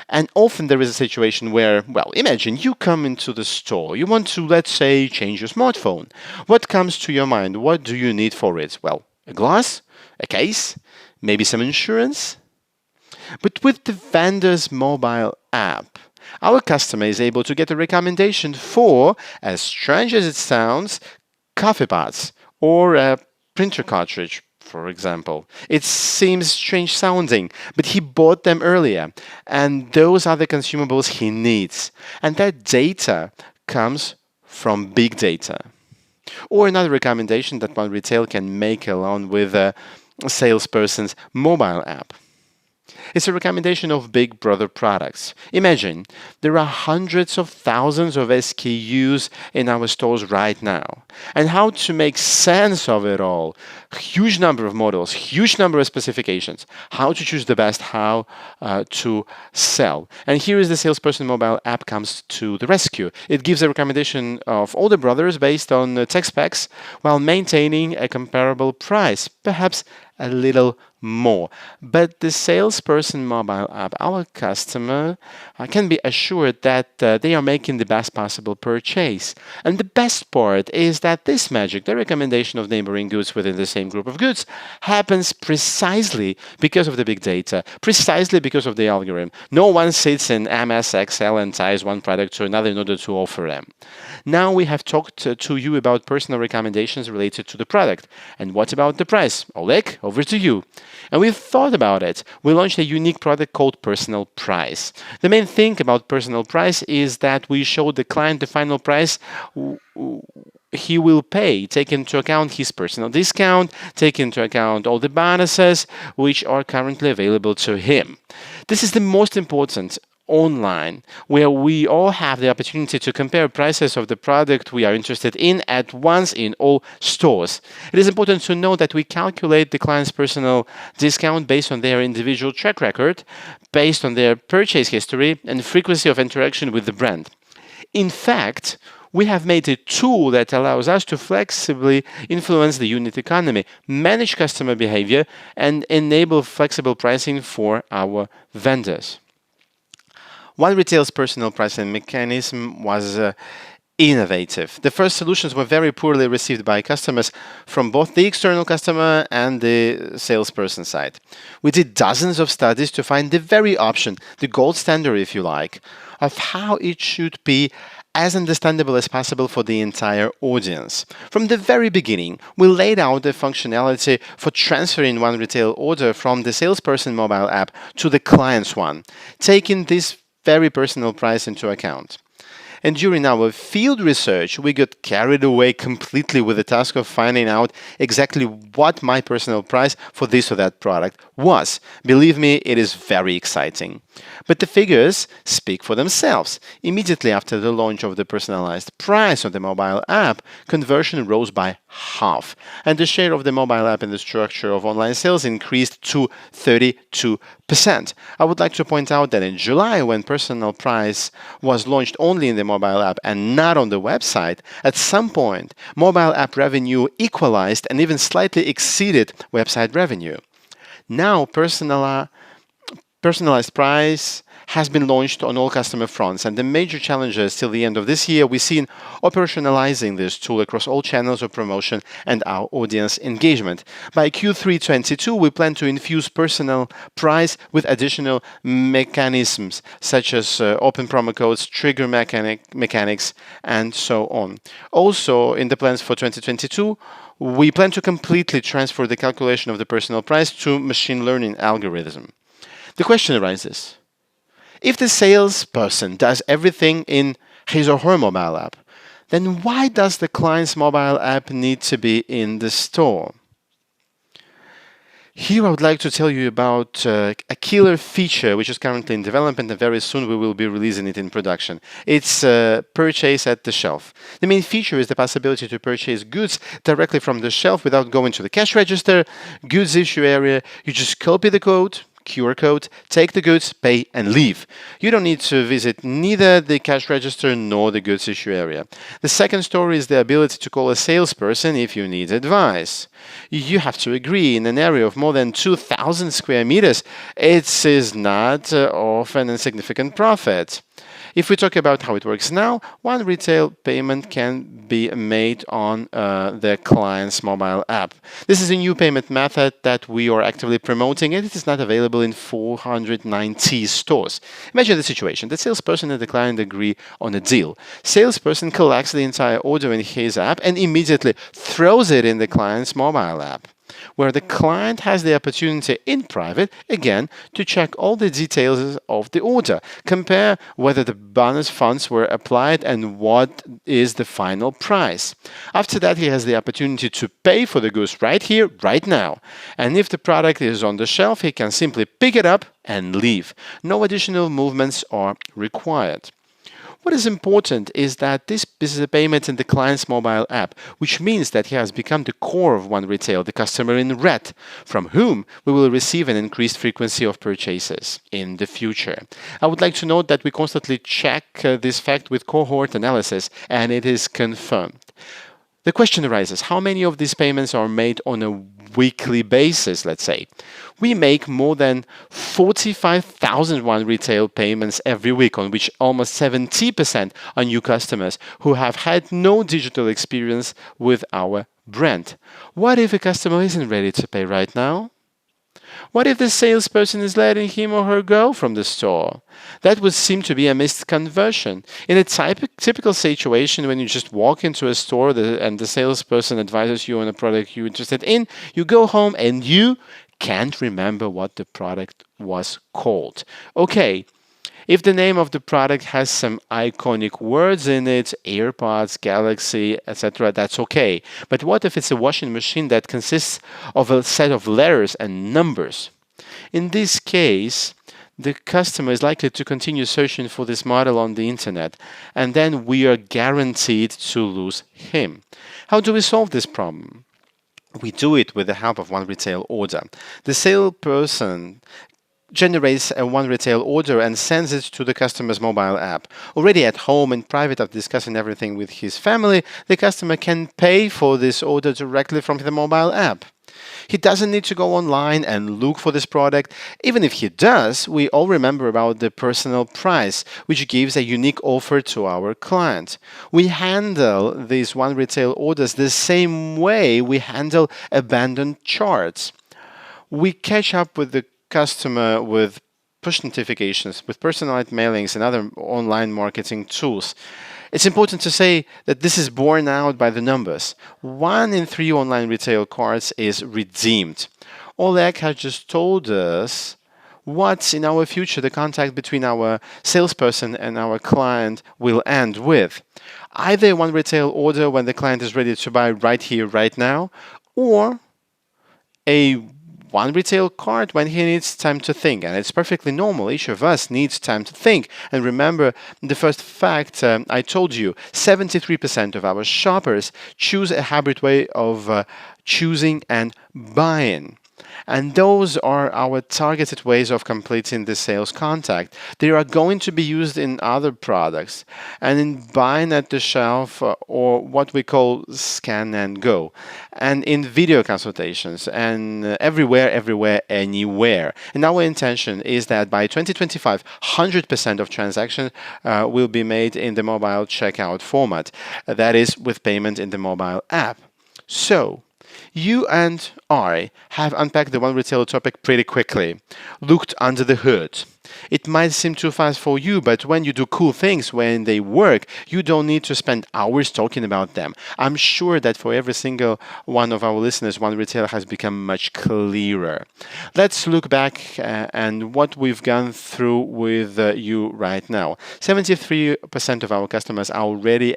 And often there is a situation where, well, imagine you come into the store. You want to, let's say, change your smartphone. What comes to your mind? What do you need for it? Well, a glass, a case, maybe some insurance. But with the vendor's mobile app, our customer is able to get a recommendation for, as strange as it sounds, coffee pots or a printer cartridge, for example. It seems strange sounding, but he bought them earlier, and those are the consumables he needs. And that data comes from big data. Or another recommendation that OneRetail can make along with a salesperson's mobile app. It's a recommendation of Big Brother products. Imagine there are hundreds of thousands of SKUs in our stores right now. And how to make sense of it all? Huge number of models, huge number of specifications. How to choose the best, how to sell. And here is the salesperson mobile app comes to the rescue. It gives a recommendation of all the brothers based on tech specs while maintaining a comparable price, perhaps a little more. But the salesperson mobile app, our customer can be assured that they are making the best possible purchase. And the best part is that this magic, the recommendation of neighboring goods within the same group of goods, happens precisely because of the big data, precisely because of the algorithm. No one sits in MS Excel and ties one product to another in order to offer them. Now we have talked to you about personal recommendations related to the product. And what about the price? Oleg, over to you. And we've thought about it. We launched a unique product called Personal Price. The main thing about Personal Price is that we show the client the final price he will pay, take into account his personal discount, take into account all the bonuses which are currently available to him. This is the most important online, where we all have the opportunity to compare prices of the product we are interested in at once in all stores. It is important to know that we calculate the client's personal discount based on their individual track record, based on their purchase history and frequency of interaction with the brand. In fact, we have made a tool that allows us to flexibly influence the unit economy, manage customer behavior, and enable flexible pricing for our vendors. OneRetail's personal pricing mechanism was innovative. The first solutions were very poorly received by customers from both the external customer and the salesperson side. We did dozens of studies to find the very option, the gold standard if you like, of how it should be as understandable as possible for the entire audience. From the very beginning, we laid out the functionality for transferring OneRetail order from the salesperson mobile app to the client's one, taking this very personal price into account. And during our field research, we got carried away completely with the task of finding out exactly what my personal price for this or that product was. Believe me, it is very exciting. But the figures speak for themselves. Immediately after the launch of the personalized price on the mobile app, conversion rose by half, and the share of the mobile app in the structure of online sales increased to 32%. I would like to point out that in July, when personal price was launched only in the mobile app and not on the website, at some point, mobile app revenue equalized and even slightly exceeded website revenue. Now, personalized price has been launched on all customer fronts, and the major challenges till the end of this year we see in operationalizing this tool across all channels of promotion and our audience engagement. By Q3 22, we plan to infuse personal price with additional mechanisms such as open promo codes, trigger mechanics, and so on. Also, in the plans for 2022, we plan to completely transfer the calculation of the personal price to machine learning algorithm. The question arises, if the salesperson does everything in his or her mobile app, then why does the client's mobile app need to be in the store? Here I would like to tell you about a killer feature which is currently in development, and very soon we will be releasing it in production. It's purchase at the shelf. The main feature is the possibility to purchase goods directly from the shelf without going to the cash register, goods issue area. You just copy the code, QR code, take the goods, pay, and leave. You don't need to visit neither the cash register nor the goods issue area. The second story is the ability to call a salesperson if you need advice. You have to agree, in an area of more than 2,000 square meters, it is not of an insignificant profit. If we talk about how it works now, OneRetail payment can be made on the client's mobile app. This is a new payment method that we are actively promoting, and it is not available in 490 stores. Imagine the situation. The salesperson and the client agree on a deal. Salesperson collects the entire order in his app and immediately throws it in the client's mobile app. where the client has the opportunity in private, again, to check all the details of the order, compare whether the bonus funds were applied and what is the final price. After that, he has the opportunity to pay for the goods right here, right now. And if the product is on the shelf, he can simply pick it up and leave. No additional movements are required. What is important is that this is a payment in the client's mobile app, which means that he has become the core of OneRetail, the customer in red, from whom we will receive an increased frequency of purchases in the future. I would like to note that we constantly check this fact with cohort analysis, and it is confirmed. The question arises, how many of these payments are made on a weekly basis, let's say? We make more than 45,000 OneRetail payments every week, on which almost 70% are new customers who have had no digital experience with our brand. What if a customer isn't ready to pay right now? What if the salesperson is letting him or her go from the store? That would seem to be a missed conversion. In a typical situation, when you just walk into a store and the salesperson advises you on a product you're interested in, you go home and you can't remember what the product was called. Okay, if the name of the product has some iconic words in it, AirPods, Galaxy, etc., that's okay. But what if it's a washing machine that consists of a set of letters and numbers? In this case, the customer is likely to continue searching for this model on the internet, and then we are guaranteed to lose him. How do we solve this problem? We do it with the help of OneRetail order. The salesperson generates a OneRetail order and sends it to the customer's mobile app. Already at home in private, after discussing everything with his family, the customer can pay for this order directly from the mobile app. He doesn't need to go online and look for this product. Even if he does, we all remember about the personal price, which gives a unique offer to our client. We handle these OneRetail orders the same way we handle abandoned charts. We catch up with the customer with push notifications, with personalized mailings and other online marketing tools. It's important to say that this is borne out by the numbers. 1 in 3 online retail cards is redeemed. Oleg has just told us what in our future the contact between our salesperson and our client will end with. Either one retail order when the client is ready to buy right here, right now, or a OneRetail card when he needs time to think. And it's perfectly normal. Each of us needs time to think. And remember the first fact I told you, 73% of our shoppers choose a hybrid way of choosing and buying. And those are our targeted ways of completing the sales contact. They are going to be used in other products and in buying at the shelf or what we call scan and go, and in video consultations and everywhere, anywhere. And our intention is that by 2025, 100% of transactions will be made in the mobile checkout format. That is with payment in the mobile app. So, you and I have unpacked the OneRetail topic pretty quickly, looked under the hood. It might seem too fast for you, but when you do cool things, when they work, you don't need to spend hours talking about them. I'm sure that for every single one of our listeners, OneRetail has become much clearer. Let's look back and what we've gone through with you right now. 73% of our customers are already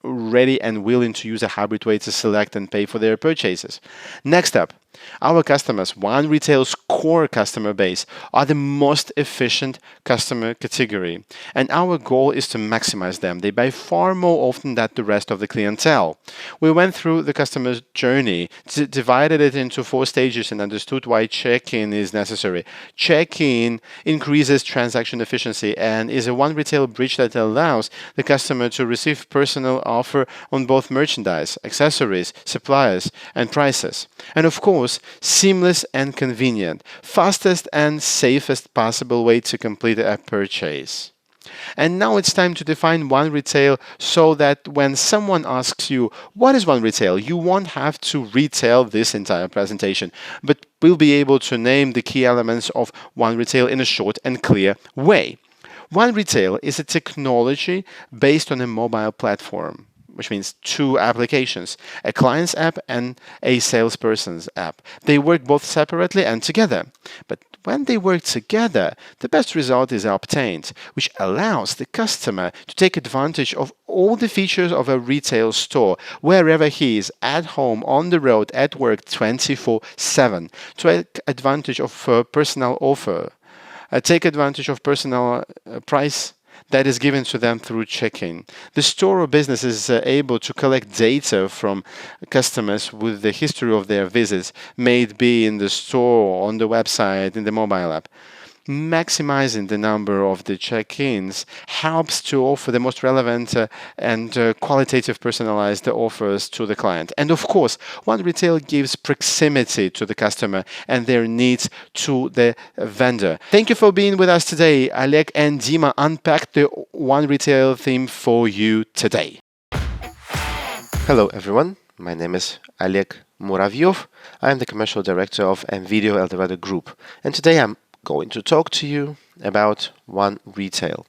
ready and willing to use a hybrid way to select and pay for their purchases. Next up, our customers, OneRetail's core customer base, are the most efficient customer category, and our goal is to maximize them. They buy far more often than the rest of the clientele. We went through the customer's journey, divided it into 4 stages, and understood why check-in is necessary. Check-in increases transaction efficiency and is a OneRetail bridge that allows the customer to receive personal offer on both merchandise, accessories, suppliers, and prices. And of course, seamless and convenient, fastest and safest possible way to complete a purchase. And now it's time to define OneRetail so that when someone asks you, what is OneRetail? You won't have to retell this entire presentation, but we'll be able to name the key elements of OneRetail in a short and clear way. OneRetail is a technology based on a mobile platform. which means two applications, a client's app and a salesperson's app. They work both separately and together. But when they work together, the best result is obtained, which allows the customer to take advantage of all the features of a retail store, wherever he is, at home, on the road, at work, 24/7, to take advantage of personal offer, take advantage of personal price that is given to them through check-in. The store or business is able to collect data from customers with the history of their visits, may it be in the store, on the website, in the mobile app. Maximizing the number of the check-ins helps to offer the most relevant and qualitative personalized offers to the client. And of course, OneRetail gives proximity to the customer and their needs to the vendor. Thank you for being with us today. Oleg and Dima unpacked the OneRetail theme for you today. Hello everyone, my name is Oleg Muraviev. I am the Commercial Director of M.Video-Eldorado Group, and today I'm going to talk to you about OneRetail.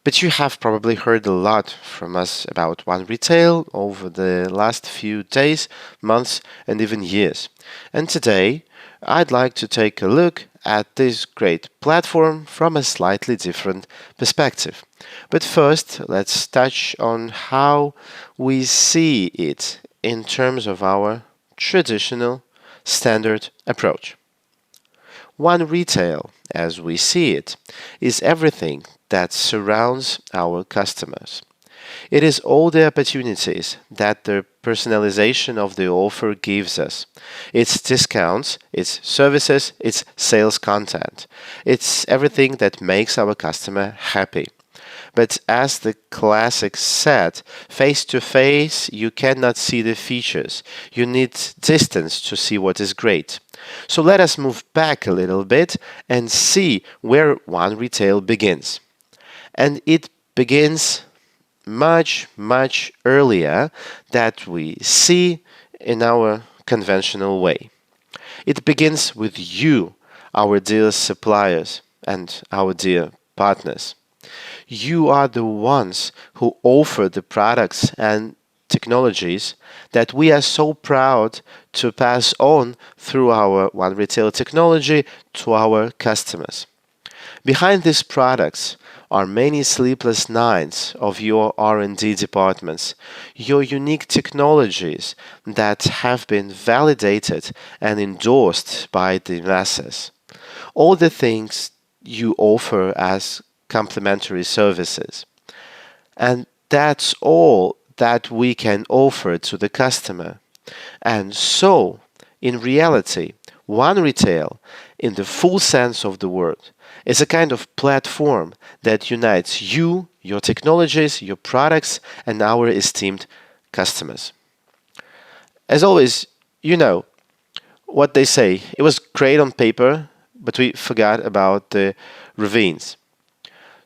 But you have probably heard a lot from us about OneRetail over the last few days, months, and even years. And today, I'd like to take a look at this great platform from a slightly different perspective. But first, let's touch on how we see it in terms of our traditional standard approach. OneRetail, as we see it, is everything that surrounds our customers. It is all the opportunities that the personalization of the offer gives us. It's discounts, it's services, it's sales content. It's everything that makes our customer happy. But as the classic said, face-to-face, you cannot see the features. You need distance to see what is great. So let us move back a little bit and see where OneRetail begins. And it begins much, much earlier that we see in our conventional way. It begins with you, our dear suppliers and our dear partners. You are the ones who offer the products and technologies that we are so proud to pass on through our OneRetail technology to our customers. Behind these products are many sleepless nights of your R&D departments, your unique technologies that have been validated and endorsed by the masses. All the things you offer as complementary services. And that's all that we can offer to the customer. And so, in reality, OneRetail, in the full sense of the word, is a kind of platform that unites you, your technologies, your products, and our esteemed customers. As always, you know what they say. It was great on paper, but we forgot about the ravines.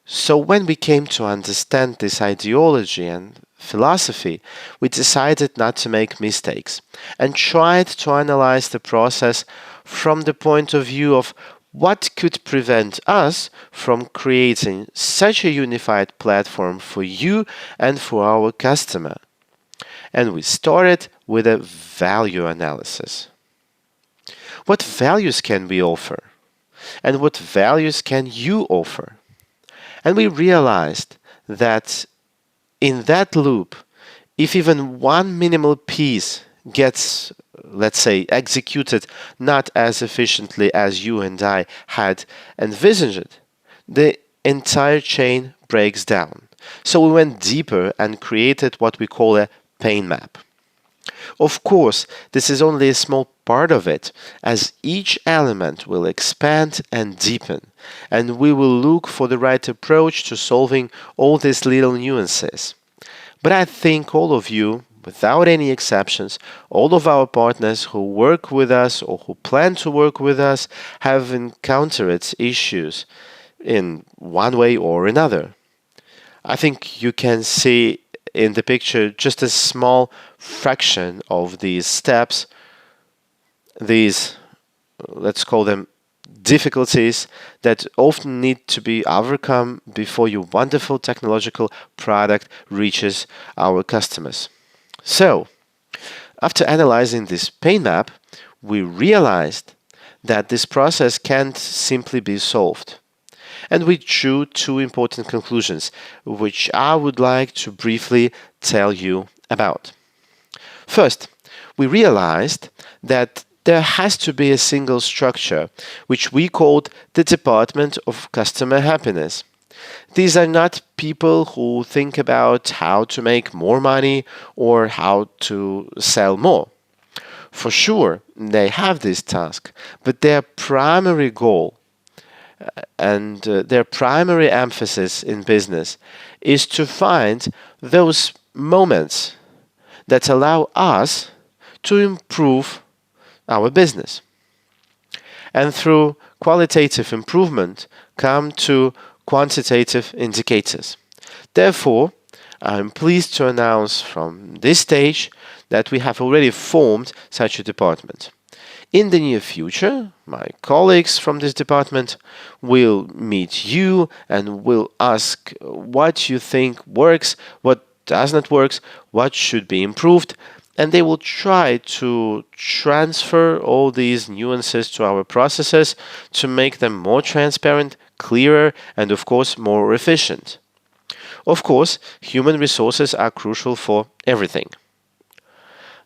So when we came to understand this ideology and philosophy, we decided not to make mistakes and tried to analyze the process from the point of view of what could prevent us from creating such a unified platform for you and for our customer. And we started with a value analysis. What values can we offer? And what values can you offer? And we realized that in that loop, if even one minimal piece gets, let's say, executed not as efficiently as you and I had envisioned, the entire chain breaks down. So we went deeper and created what we call a pain map. Of course, this is only a small part of it, as each element will expand and deepen, and we will look for the right approach to solving all these little nuances. But I think all of you, without any exceptions, all of our partners who work with us or who plan to work with us have encountered issues in one way or another. I think you can see in the picture just a small fraction of these steps, these, let's call them difficulties that often need to be overcome before your wonderful technological product reaches our customers. So, after analyzing this pain map, we realized that this process can't simply be solved. And we drew two important conclusions, which I would like to briefly tell you about. First, we realized that there has to be a single structure, which we called the Department of Customer Happiness. These are not people who think about how to make more money or how to sell more. For sure, they have this task, but their primary goal and their primary emphasis in business is to find those moments that allow us to improve our business. And through qualitative improvement come to quantitative indicators. Therefore, I'm pleased to announce from this stage that we have already formed such a department. In the near future, my colleagues from this department will meet you and will ask what you think works, what does not work, what should be improved, and they will try to transfer all these nuances to our processes to make them more transparent, clearer, and of course more efficient. Of course, human resources are crucial for everything.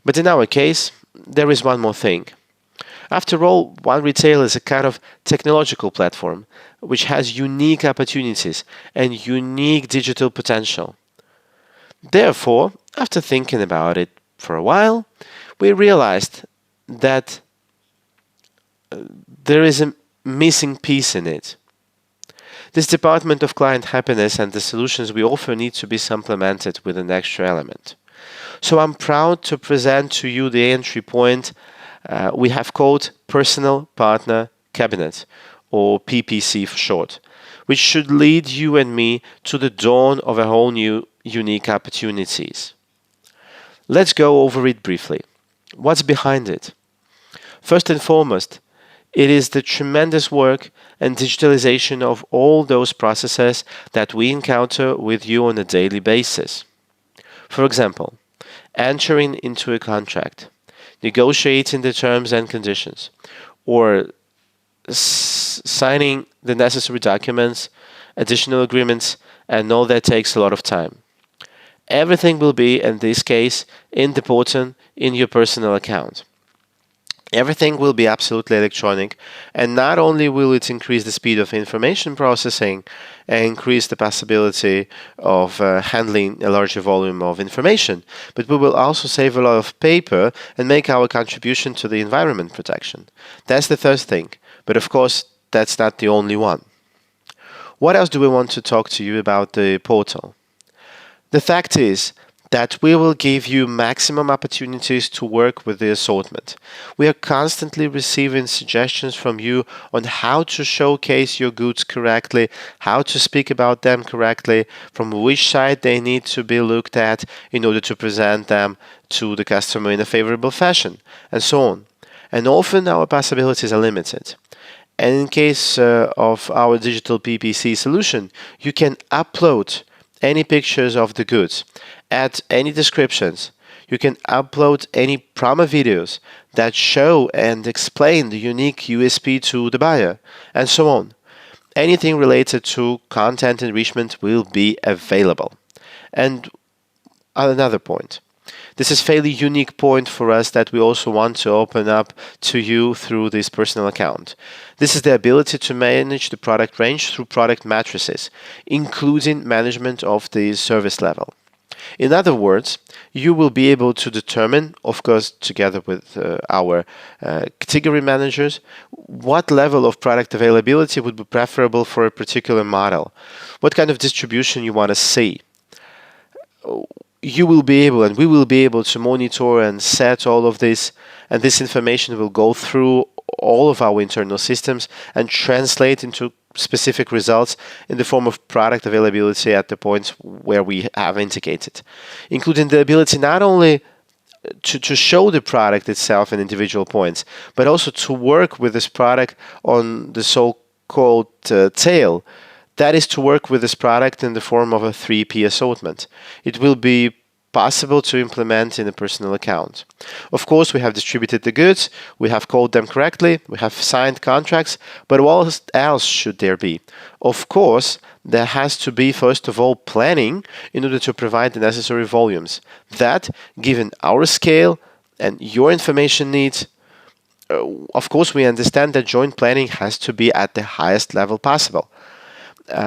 But in our case, there is one more thing. After all, OneRetail is a kind of technological platform which has unique opportunities and unique digital potential. Therefore, after thinking about it for a while, we realized that there is a missing piece in it. This department of client happiness and the solutions we offer need to be supplemented with an extra element. So I'm proud to present to you the entry point we have called Personal Partner Cabinet, or PPC for short, which should lead you and me to the dawn of a whole new unique opportunities. Let's go over it briefly. What's behind it? First and foremost, it is the tremendous work and digitalization of all those processes that we encounter with you on a daily basis. For example, entering into a contract, negotiating the terms and conditions, or signing the necessary documents, additional agreements, and all that takes a lot of time. Everything will be, in this case, important in your personal account. Everything will be absolutely electronic, and not only will it increase the speed of information processing and increase the possibility of handling a larger volume of information, but we will also save a lot of paper and make our contribution to the environment protection. That's the first thing, but of course, that's not the only one. What else do we want to talk to you about the portal? The fact is that we will give you maximum opportunities to work with the assortment. We are constantly receiving suggestions from you on how to showcase your goods correctly, how to speak about them correctly, from which side they need to be looked at in order to present them to the customer in a favorable fashion, and so on. And often our possibilities are limited. And in case of our digital PPC solution, you can upload any pictures of the goods, add any descriptions. You can upload any promo videos that show and explain the unique USP to the buyer, and so on. Anything related to content enrichment will be available. And another point. This is a fairly unique point for us that we also want to open up to you through this personal account. This is the ability to manage the product range through product matrices, including management of the service level. In other words, you will be able to determine, of course, together with our category managers, what level of product availability would be preferable for a particular model, what kind of distribution you want to see. You will be able, and we will be able to monitor and set all of this, and this information will go through all of our internal systems and translate into specific results in the form of product availability at the points where we have indicated, including the ability not only to show the product itself in individual points, but also to work with this product on the so-called tail. That is to work with this product in the form of a 3P assortment. It will be possible to implement in a personal account. Of course, we have distributed the goods, we have called them correctly, we have signed contracts, but what else should there be? Of course, there has to be, first of all, planning in order to provide the necessary volumes. That, given our scale and your information needs, of course, we understand that joint planning has to be at the highest level possible,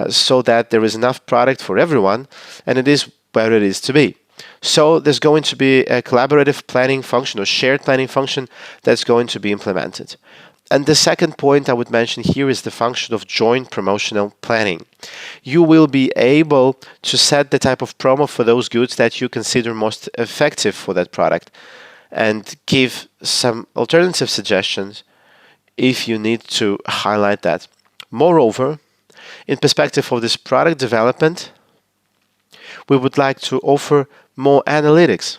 so that there is enough product for everyone, and it is where it is to be. So there's going to be a collaborative planning function or shared planning function that's going to be implemented. And the second point I would mention here is the function of joint promotional planning. You will be able to set the type of promo for those goods that you consider most effective for that product and give some alternative suggestions if you need to highlight that. Moreover, in perspective of this product development, we would like to offer more analytics,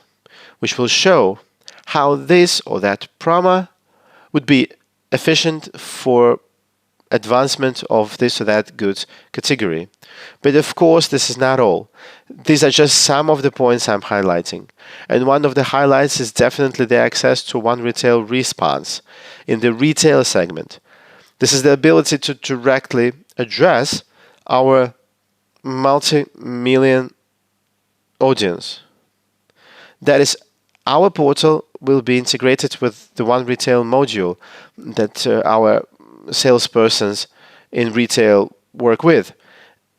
which will show how this or that promo would be efficient for advancement of this or that goods category. But of course, this is not all. These are just some of the points I'm highlighting. And one of the highlights is definitely the access to OneRetail response in the retail segment. This is the ability to directly address our multi-million audience. That is, our portal will be integrated with the OneRetail module that our salespersons in retail work with.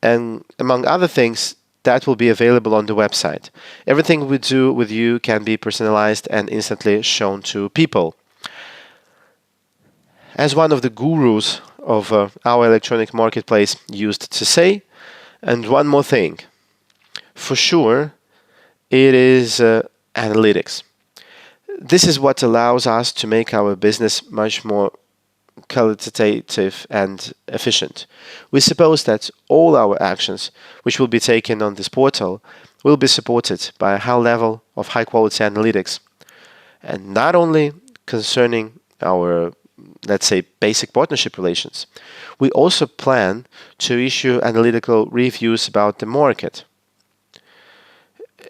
And among other things, that will be available on the website. Everything we do with you can be personalized and instantly shown to people. As one of the gurus of our electronic marketplace used to say, and one more thing, for sure, it is analytics. This is what allows us to make our business much more qualitative and efficient. We suppose that all our actions, which will be taken on this portal, will be supported by a high level of high-quality analytics, and not only concerning our, let's say, basic partnership relations. We also plan to issue analytical reviews about the market.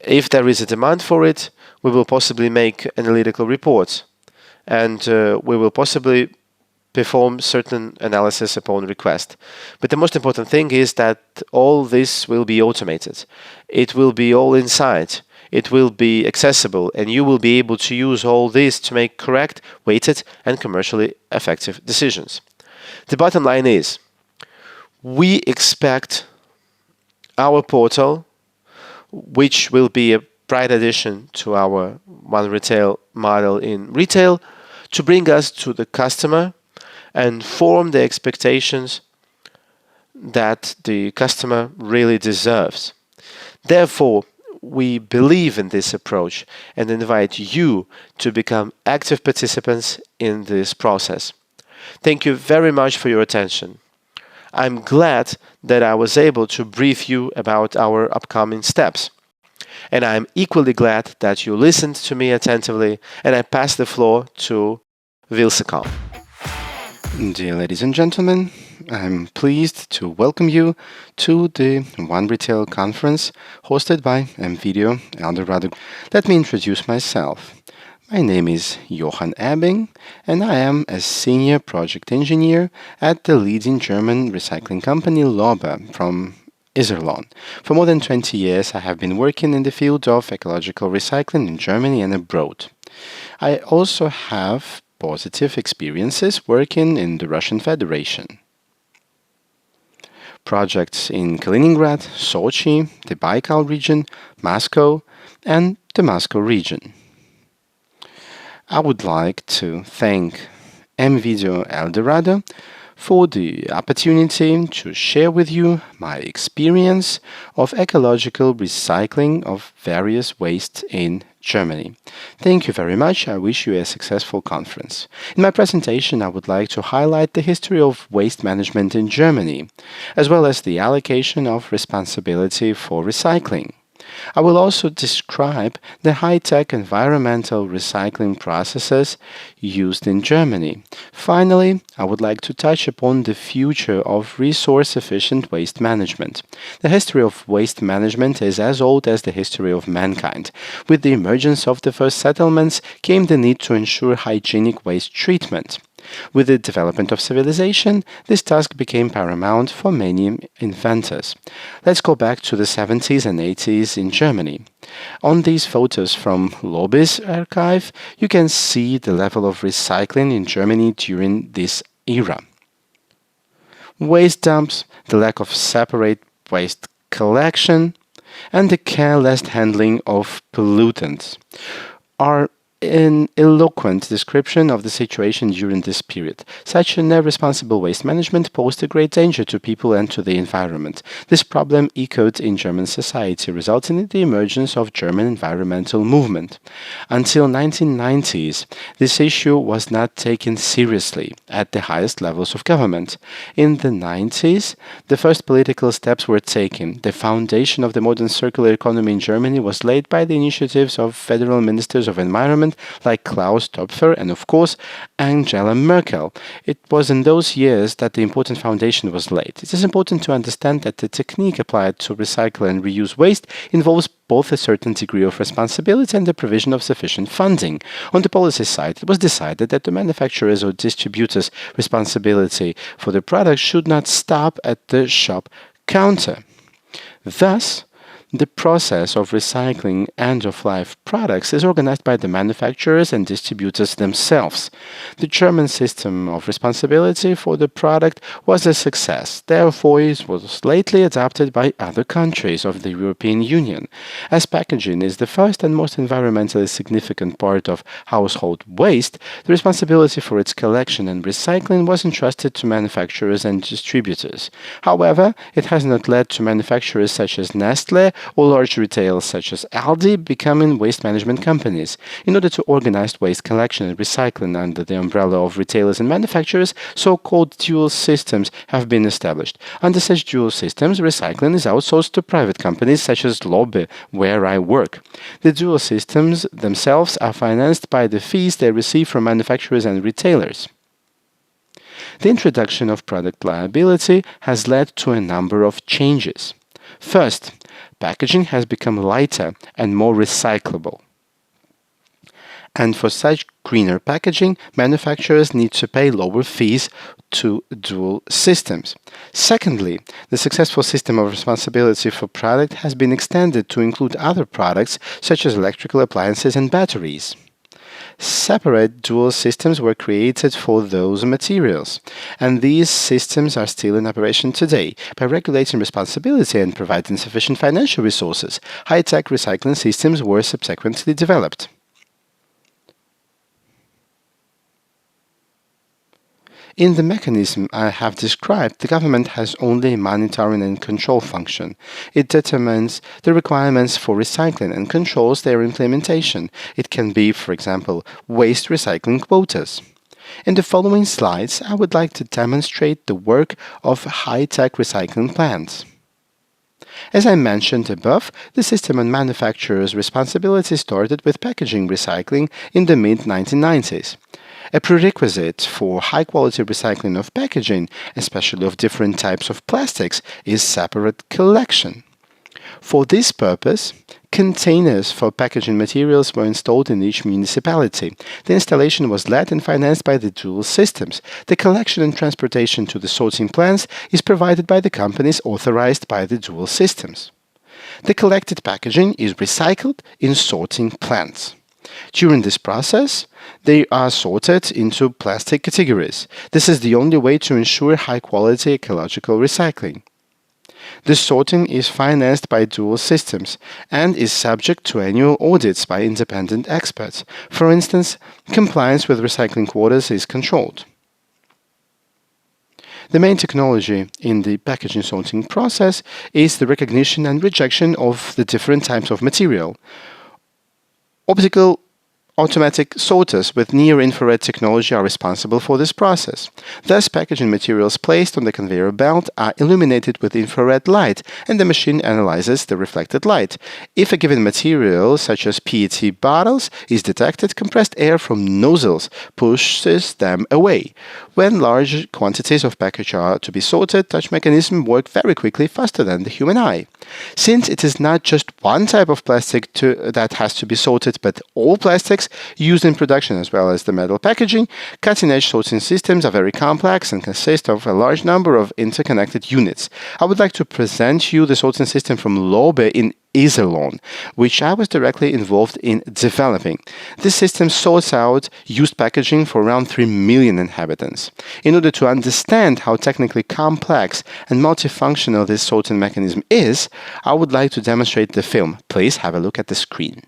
If there is a demand for it, we will possibly make analytical reports, and we will possibly perform certain analysis upon request. But the most important thing is that all this will be automated. It will be all inside. It will be accessible, and you will be able to use all this to make correct, weighted, and commercially effective decisions. The bottom line is, we expect our portal, which will be a bright addition to our OneRetail model in retail, to bring us to the customer and form the expectations that the customer really deserves. Therefore, we believe in this approach and invite you to become active participants in this process. Thank you very much for your attention. I'm glad that I was able to brief you about our upcoming steps. And I'm equally glad that you listened to me attentively, and I pass the floor to Vilsacom. Dear ladies and gentlemen, I'm pleased to welcome you to the OneRetail conference hosted by M.Video-Eldorado. Let me introduce myself. My name is Johan Ebbing, and I am a senior project engineer at the leading German recycling company Lobbe from Iserlohn. For more than 20 years, I have been working in the field of ecological recycling in Germany and abroad. I also have positive experiences working in the Russian Federation. Projects in Kaliningrad, Sochi, the Baikal region, Moscow, and the Moscow region. I would like to thank M.Video-Eldorado for the opportunity to share with you my experience of ecological recycling of various waste in Germany. Thank you very much. I wish you a successful conference. In my presentation, I would like to highlight the history of waste management in Germany, as well as the allocation of responsibility for recycling. I will also describe the high-tech environmental recycling processes used in Germany. Finally, I would like to touch upon the future of resource-efficient waste management. The history of waste management is as old as the history of mankind. With the emergence of the first settlements came the need to ensure hygienic waste treatment. With the development of civilization, this task became paramount for many inventors. Let's go back to the 70s and 80s in Germany. On these photos from Lobbe's archive, you can see the level of recycling in Germany during this era. Waste dumps, the lack of separate waste collection, and the careless handling of pollutants are an eloquent description of the situation during this period. Such an irresponsible waste management posed a great danger to people and to the environment. This problem echoed in German society, resulting in the emergence of German environmental movement. Until 1990s, this issue was not taken seriously at the highest levels of government. In the 90s, the first political steps were taken. The foundation of the modern circular economy in Germany was laid by the initiatives of federal ministers of environment like Klaus Topfer and, of course, Angela Merkel. It was in those years that the important foundation was laid. It is important to understand that the technique applied to recycle and reuse waste involves both a certain degree of responsibility and the provision of sufficient funding. On the policy side, it was decided that the manufacturers or distributors' responsibility for the product should not stop at the shop counter. Thus, the process of recycling end-of-life products is organized by the manufacturers and distributors themselves. The German system of responsibility for the product was a success. Therefore, it was lately adopted by other countries of the European Union. As packaging is the first and most environmentally significant part of household waste, the responsibility for its collection and recycling was entrusted to manufacturers and distributors. However, it has not led to manufacturers such as Nestle or large retailers such as Aldi becoming waste management companies. In order to organize waste collection and recycling under the umbrella of retailers and manufacturers, so-called dual systems have been established. Under such dual systems, recycling is outsourced to private companies such as Lobbe, where I work. The dual systems themselves are financed by the fees they receive from manufacturers and retailers. The introduction of product liability has led to a number of changes. First, packaging has become lighter and more recyclable. And for such greener packaging, manufacturers need to pay lower fees to dual systems. Secondly, the successful system of responsibility for product has been extended to include other products such as electrical appliances and batteries. Separate dual systems were created for those materials, and these systems are still in operation today. By regulating responsibility and providing sufficient financial resources, high-tech recycling systems were subsequently developed. In the mechanism I have described, the government has only a monitoring and control function. It determines the requirements for recycling and controls their implementation. It can be, for example, waste recycling quotas. In the following slides, I would like to demonstrate the work of high-tech recycling plants. As I mentioned above, the system on manufacturers' responsibility started with packaging recycling in the mid-1990s. A prerequisite for high-quality recycling of packaging, especially of different types of plastics, is separate collection. For this purpose, containers for packaging materials were installed in each municipality. The installation was led and financed by the dual systems. The collection and transportation to the sorting plants is provided by the companies authorized by the dual systems. The collected packaging is recycled in sorting plants. During this process, they are sorted into plastic categories. This is the only way to ensure high-quality ecological recycling. The sorting is financed by dual systems and is subject to annual audits by independent experts. For instance, compliance with recycling quotas is controlled. The main technology in the packaging sorting process is the recognition and rejection of the different types of material. Optical Automatic sorters with near-infrared technology are responsible for this process. Thus, packaging materials placed on the conveyor belt are illuminated with infrared light, and the machine analyzes the reflected light. If a given material, such as PET bottles, is detected, compressed air from nozzles pushes them away. When large quantities of package are to be sorted, such mechanisms work very quickly, faster than the human eye. Since it is not just one type of plastic that has to be sorted, but all plastics used in production as well as the metal packaging, cutting-edge sorting systems are very complex and consist of a large number of interconnected units. I would like to present you the sorting system from Lobbe in Izosimov, which I was directly involved in developing. This system sorts out used packaging for around 3 million inhabitants. In order to understand how technically complex and multifunctional this sorting mechanism is, I would like to demonstrate the film. Please have a look at the screen.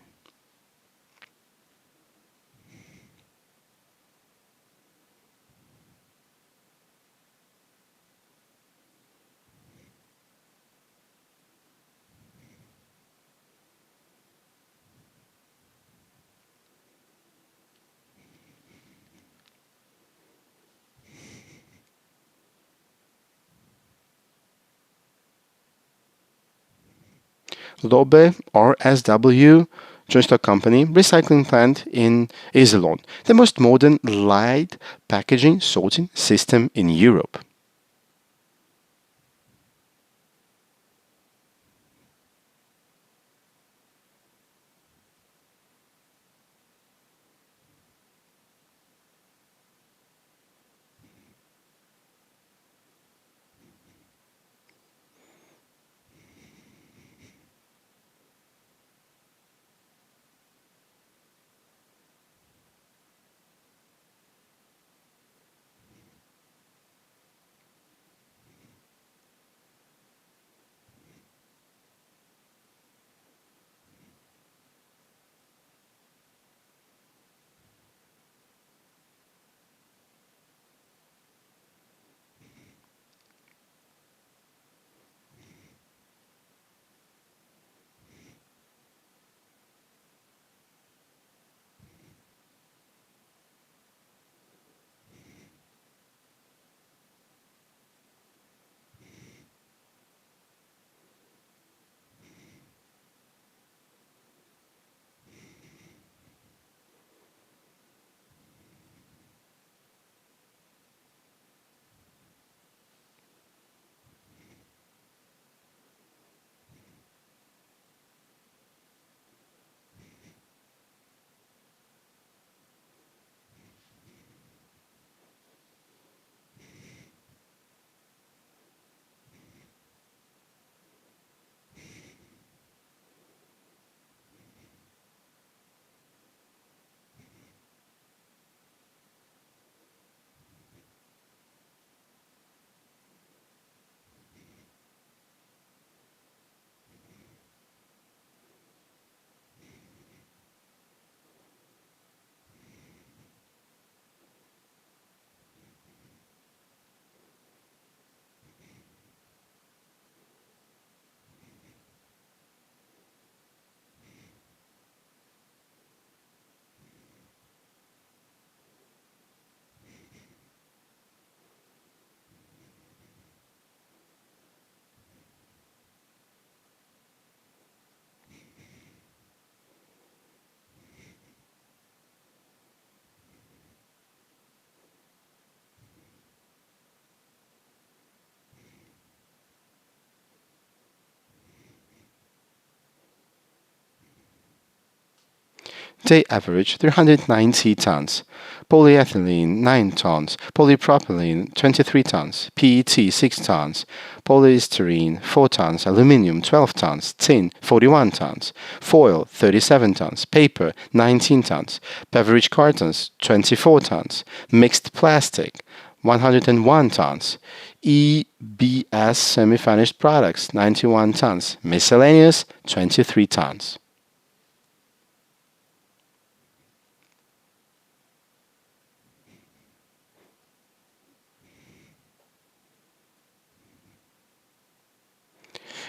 Lobbe, or SW, joint stock company, recycling plant in Izosimov, the most modern light packaging sorting system in Europe. They average 390 tons, polyethylene 9 tons, polypropylene 23 tons, PET 6 tons, polystyrene 4 tons, aluminium 12 tons, tin 41 tons, foil 37 tons, paper 19 tons, beverage cartons 24 tons, mixed plastic 101 tons, EBS semi-finished products 91 tons, miscellaneous 23 tons.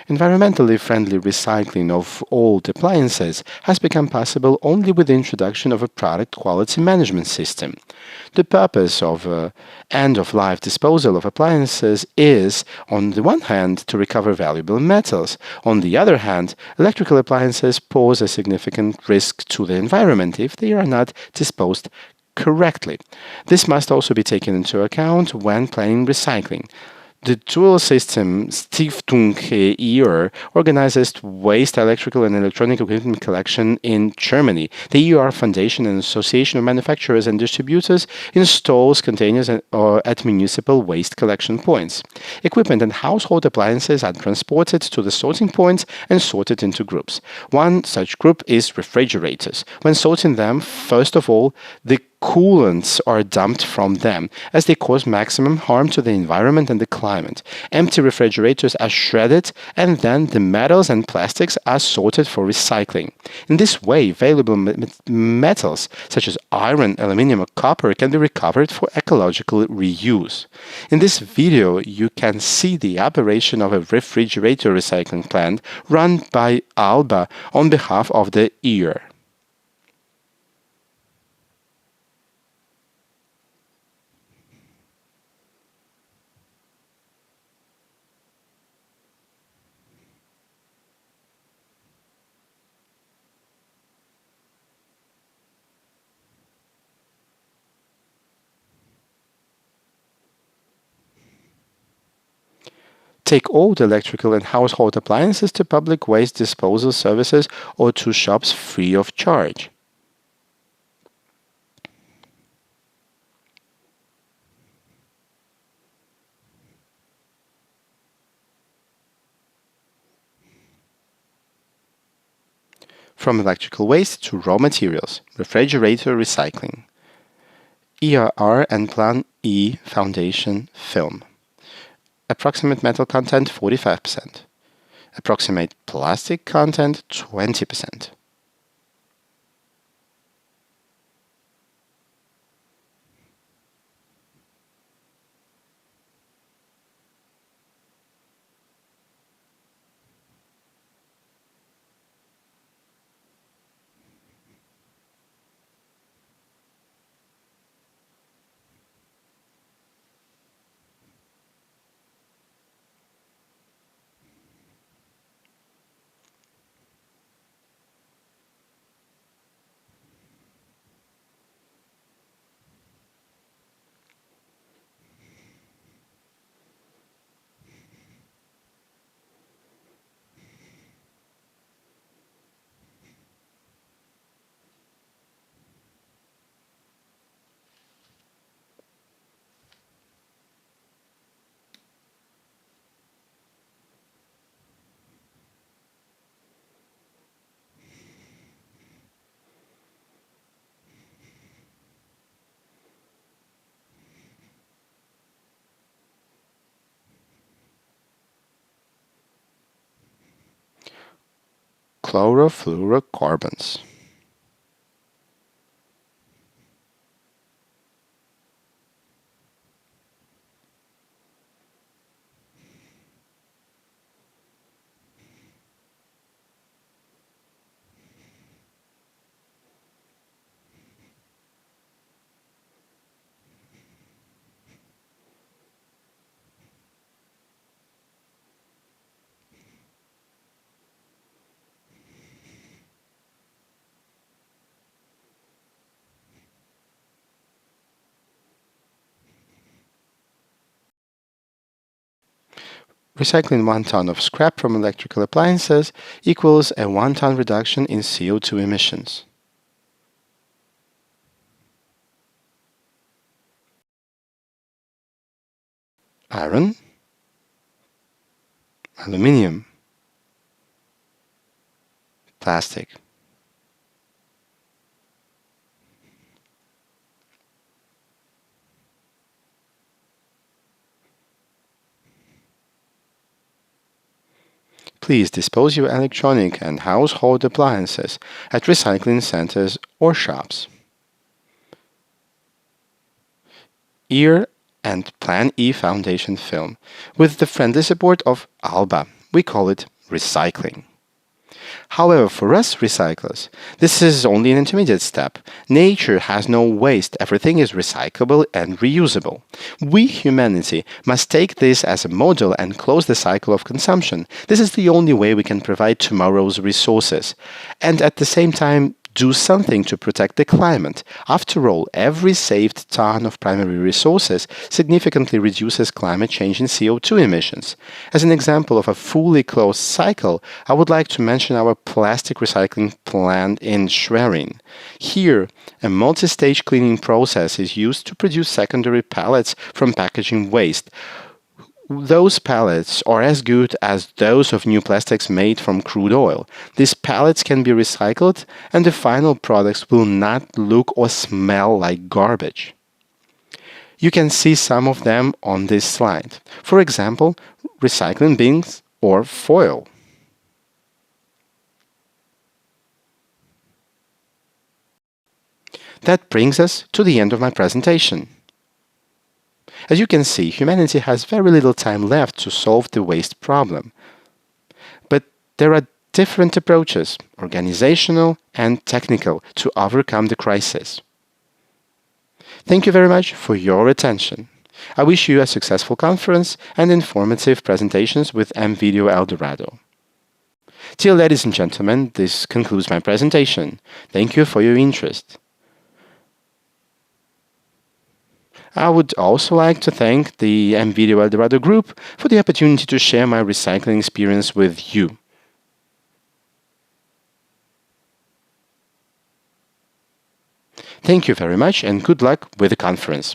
Environmentally friendly recycling of old appliances has become possible only with the introduction of a product quality management system. The purpose of end-of-life disposal of appliances is, on the one hand, to recover valuable metals. On the other hand, electrical appliances pose a significant risk to the environment if they are not disposed correctly. This must also be taken into account when planning recycling. The dual system Stiftung ER organizes waste electrical and electronic equipment collection in Germany. The ER Foundation, an association of manufacturers and distributors, installs containers at municipal waste collection points. Equipment and household appliances are transported to the sorting points and sorted into groups. One such group is refrigerators. When sorting them, first of all, the coolants are dumped from them, as they cause maximum harm to the environment and the climate. Empty refrigerators are shredded, and then the metals and plastics are sorted for recycling. In this way, valuable metals such as iron, aluminium, or copper can be recovered for ecological reuse. In this video, you can see the operation of a refrigerator recycling plant run by Alba on behalf of the ER. Take old electrical and household appliances to public waste disposal services or to shops free of charge. From electrical waste to raw materials, refrigerator recycling. ERR and Plan E foundation film. Approximate metal content 45%. Approximate plastic content 20%. Chlorofluorocarbons. Recycling 1 ton of scrap from electrical appliances equals a 1 ton reduction in CO2 emissions. Iron, aluminium, plastic. Please dispose your electronic and household appliances at recycling centers or shops. EAR and Plan E Foundation film. With the friendly support of ALBA, we call it recycling. However, for us recyclers, this is only an intermediate step. Nature has no waste. Everything is recyclable and reusable. We, humanity, must take this as a model and close the cycle of consumption. This is the only way we can provide tomorrow's resources, and at the same time do something to protect the climate. After all, every saved ton of primary resources significantly reduces climate change in CO2 emissions. As an example of a fully closed cycle, I would like to mention our plastic recycling plant in Schwerin. Here, a multi-stage cleaning process is used to produce secondary pellets from packaging waste. Those pellets are as good as those of new plastics made from crude oil. These pellets can be recycled, and the final products will not look or smell like garbage. You can see some of them on this slide. For example, recycling bins or foil. That brings us to the end of my presentation. As you can see, humanity has very little time left to solve the waste problem. But there are different approaches, organizational and technical, to overcome the crisis. Thank you very much for your attention. I wish you a successful conference and informative presentations with M.Video-Eldorado. Dear ladies and gentlemen, this concludes my presentation. Thank you for your interest. I would also like to thank the M.Video-Eldorado group for the opportunity to share my recycling experience with you. Thank you very much and good luck with the conference.